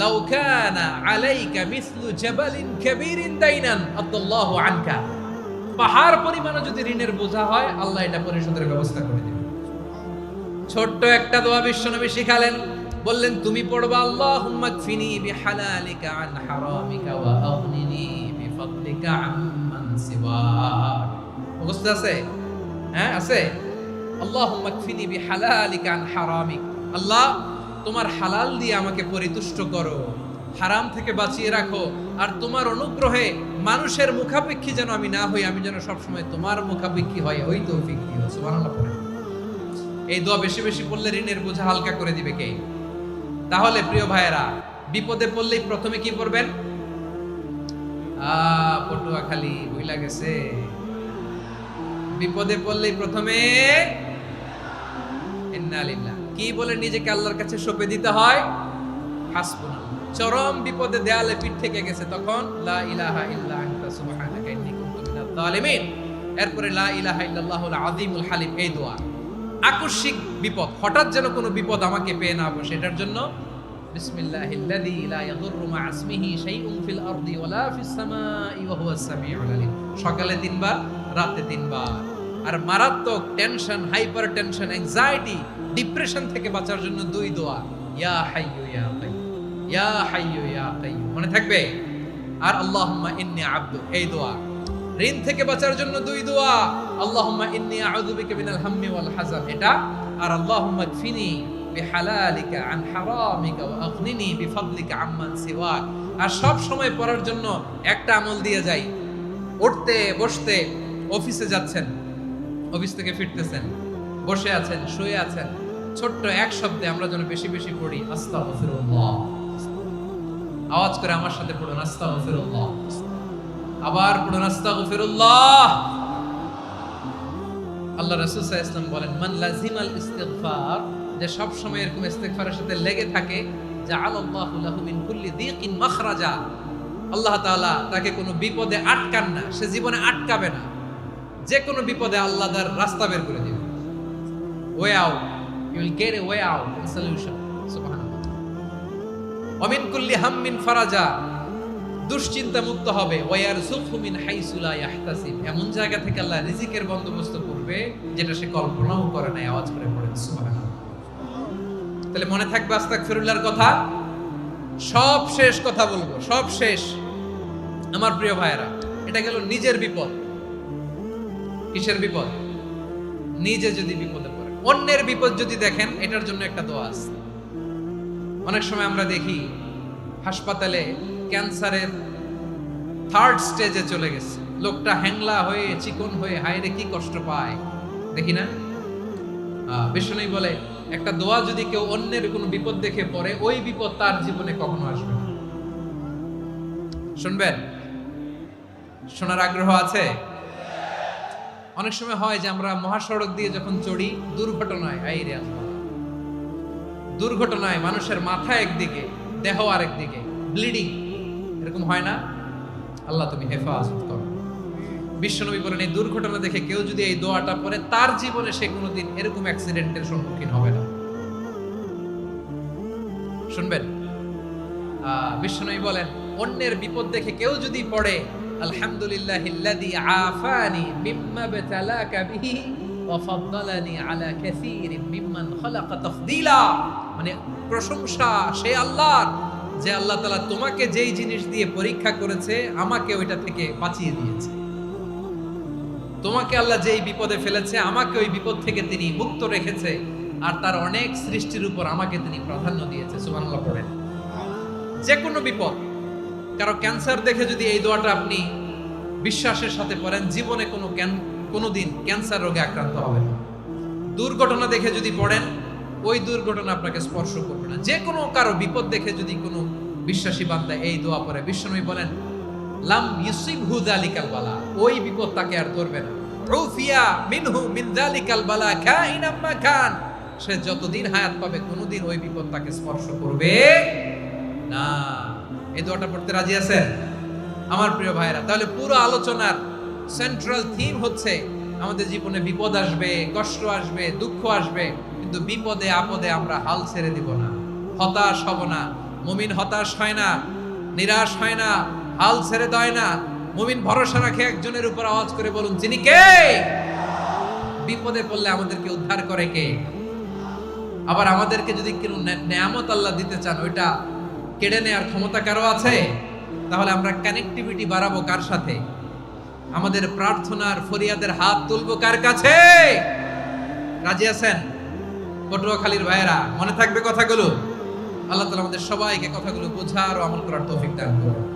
লাউ কানা আলাইকা মিসলু জাবালিন কাবীরিন দাইনান আদাল্লাহু আনকা, পাহাড় পরিমাণে যদি ঋণের বোঝা হয়, আল্লাহ এটা পরিশোধের ব্যবস্থা করে দিবেন। ছোট্ট একটা দোয়া বিশ্বনবী শিখালেন, বললেন তুমি পড়বা আল্লাহুম্মা কফিনি বিহালালিকা আন হারামিকা ওয়া আগনিনি বিফাদলিকা আম্মান সিওয়াক। মুখস্থ আছে? হ্যাঁ আছে। আল্লাহুম্মা কফিনি বিহালালিকা আন হারামিক, আল্লাহ তোমার হালাল দিয়ে আমাকে পরিতুষ্ট করো, হারাম থেকে বাঁচিয়ে রাখো, আর তোমার অনুগ্রহে মানুষের মুখাপেক্ষী যেন আমি না হই, আমি যেন সবসময় তোমার মুখাপেক্ষী হয়, ওই তৌফিক দিও। সুবহানাল্লাহ পড়ে। এই দোয়া বেশি বেশি পড়লে ঋণের বোঝা হালকা করে দিবে কে? তাহলে প্রিয় ভাইয়েরা, বিপদে পড়লেই প্রথমে কি পড়বেন? পটুয়াখালী ভুইলা গেছে। বিপদে পড়লেই প্রথমে ইন্না লিল্লাহ কি বলে নিজেকে আল্লাহর কাছে সঁপে দিতে হয়? হাসবুনাল্লাহ। চরম বিপদে দেয়ালে পিঠ থেকে গেছে, তখন লা ইলাহা ইল্লা আনতা সুবহানাকা ইন্নী কুনতু মিনাজ জালিমিন। এরপরে লা ইলাহা ইল্লাল্লাহুল আযীমুল হালিম, এই দোয়া। আকস্মিক বিপদ, হঠাৎ যেন কোনো বিপদ আমাকে পেয়ে না বসে, এটার জন্য বিসমিল্লাহিল্লাযী লা ইয়াদুররু মা ইসমিহি শাইউন ফিল আরদি ওয়ালা ফিস সামাই ওয়া হুয়াস সামিউল আলীম। সকালে 3 বার, রাতে 3 বার। আর মারাত্মক tension, hyper tension, anxiety, depression থেকে বাঁচার জন্য 2 দোয়া, ইয়া হাইয়্যু ইয়া কাইয়্যুম, ইয়া হাইয়্যু ইয়া কাইয়্যুম, মনে থাকবে? আর আল্লাহুম্মা ইন্নী আবদু, এই দোয়া। ঋণ থেকে বাঁচার জন্য 2 দোয়া, আল্লাহুম্মা ইন্নী আউযু বিকা মিনাল হাম্মি ওয়াল হাযান, এটা। আর আল্লাহুম্মা কফিনি বিহালালিকা আন হারামিকা ওয়া আগনিনি বিফাদলিকা আম্মান সিওয়াক। আর সব সময় পড়ার জন্য একটা আমল দিয়ে যাই, উঠতে বসতে, অফিসে যাচ্ছেন, অফিস থেকে ফিরতেছেন, বসে আছেন, শুয়ে আছেন, ছোট্ট এক শব্দে আমরা যেন বেশি বেশি পড়ি আস্তাগফিরুল্লাহ। আওয়াজ করে আমার সাথে পড়ুন আস্তাগফিরুল্লাহ। আবার পড়ুন আস্তাগফিরুল্লাহ। আল্লাহ রাসূল সাল্লাল্লাহু আলাইহি ওয়াসাল্লাম বলেন, মান লাজিমাল ইস্তিগফার, যে সব সময় এরকম ইস্তিগফারের সাথে লেগে থাকে, জাআলাল্লাহু লাহু মিন কুল্লি যিকিন মাখরাজা, আল্লাহ তাআলা তাকে কোনো বিপদে আটকান না, সে জীবনে আটকাবে না। যে কোনো বিপদে আল্লাহ তার রাস্তা বের করে দিবে, way out, you will get a way out, a solution. সুবহানাল্লাহ। ওয়া মিন কুল্লি হাম্মিন ফারাজা, দুশ্চিন্তা মুক্ত হবে, ওয়ারযুকহু মিন হাইসু লা ইয়াহতাসিব, এমন জায়গা থেকে আল্লাহ রিজিকের বন্দোবস্ত করবে যেটা সে কল্পনাও করে নাই। আওয়াজ করে পড়েন সুবহানাল্লাহ। তাহলে মনে থাকবে আস্তাগফিরুল্লাহর কথা। সব শেষ কথা বলবো, সব শেষ আমার প্রিয় ভাইয়েরা, এটা গেল নিজের বিপদ। কিসের বিপদ? নিজে যদি বিপদে পড়ে। অন্যের বিপদ যদি দেখেন, এটার জন্য একটা দোয়া আছে। অনেক সময় আমরা দেখি হাসপাতালে ক্যান্সারের 3rd স্টেজে চলে গেছে, লোকটা হ্যাংলা হয়ে, চিকন হয়ে, হায়রে কি কষ্ট পায়, দেখি না? বিষ্ণু বলে, একটা দোয়া যদি কেউ অন্যের কোনো বিপদ দেখে পড়ে, ওই বিপদ তার জীবনে কখনো আসবে না। শুনবেন? শোনার আগ্রহ আছে? অনেক সময় হয় যে আমরা মহাসড়ক দিয়ে যখন চড়ি, দুর্ঘটনায়, আইরে আল্লাহ, দুর্ঘটনায় মানুষের মাথা একদিকে, দেহ আরেকদিকে, ব্লিডিং, এরকম হয় না? আল্লাহ তুমি হেফাজত করো। বিশ্বনবী বলেন, এই দুর্ঘটনা দেখে কেউ যদি এই দোয়াটা পড়ে, তার জীবনে সে কোনোদিন এরকম অ্যাক্সিডেন্টের সম্মুখীন হবে না। শুনবেন? বিশ্বনবী বলেন, অন্যের বিপদ দেখে কেউ যদি পড়ে, আলহামদুলিল্লাহিল্লাযী আফানি মিম্মা বাতালাকা বিহি ওয়া ফাদ্দালানি আলা কাসীরিন মিম্মান খালাকা তাফদীলা, মানে প্রশংসা সে আল্লাহর, যে আল্লাহ তাআলা তোমাকে যেই জিনিস দিয়ে পরীক্ষা করেছে, আমাকে ওইটা থেকে বাঁচিয়ে দিয়েছে। তোমাকে আল্লাহ যেই বিপদে ফেলেছে, আমাকে ওই বিপদ থেকে তিনি মুক্ত রেখেছে, আর তার অনেক সৃষ্টির উপর আমাকে তিনি প্রাধান্য দিয়েছে। সুবহানাল্লাহ পড়েন। যে কোনো বিপদ, কারো ক্যান্সার দেখে যদি এই দোয়াটা আপনি বিশ্বাসের সাথে পড়েন, জীবনে কোনোদিন ক্যান্সার রোগে আক্রান্ত হবে না। দুর্ঘটনা দেখে যদি পড়েন, ওই দুর্ঘটনা আপনাকে স্পর্শ করবে না। যে কোনো কারো বিপদ দেখে যদি কোনো বিশ্বাসী বান্দা এই দোয়া পড়ে, বিশ্বনবী বলেন, লাম ইউসিবহু যালিকাল বালা, ওই বিপদ তাকে আর ধরবে না। উফিয়া মিনহু মিন যালিকাল বালা কাইনাম মা কান, সে যতদিন হায়াত পাবে কোনোদিন ওই বিপদ তাকে স্পর্শ করবে না। এই দোয়াটা পড়তে রাজি আছেন আমার প্রিয় ভাইরা? তাহলে পুরো আলোচনার সেন্ট্রাল থিম হচ্ছে, আমাদের জীবনে বিপদ আসবে, কষ্ট আসবে, দুঃখ আসবে, কিন্তু বিপদে আপদে আমরা হাল ছেড়ে দিব না, হতাশ হব না। মুমিন হতাশ হয় না, নিরাশ হয় না, হাল ছেড়ে দেয় না। মুমিন ভরসা রাখে একজনের উপর। আওয়াজ করে বলুন, যিনি কে? বিপদে পড়লে আমাদেরকে উদ্ধার করে কে? আবার আমাদেরকে যদি কোনো নেয়ামত আল্লাহ দিতে চান, ওইটা কেড়ে নেওয়ার ক্ষমতা কারো আছে? তাহলে আমরা কানেক্টিভিটি বাড়াবো কার সাথে? আমাদের প্রার্থনার ফরিয়াদের হাত তুলবো কার কাছে? রাজি আছেন পটুয়াখালীর ভাইয়েরা? মনে থাকবে কথাগুলো? আল্লাহ তাআলা আমাদের সবাইকে কথাগুলো বোঝার ও আমল করার তৌফিক দান করুন।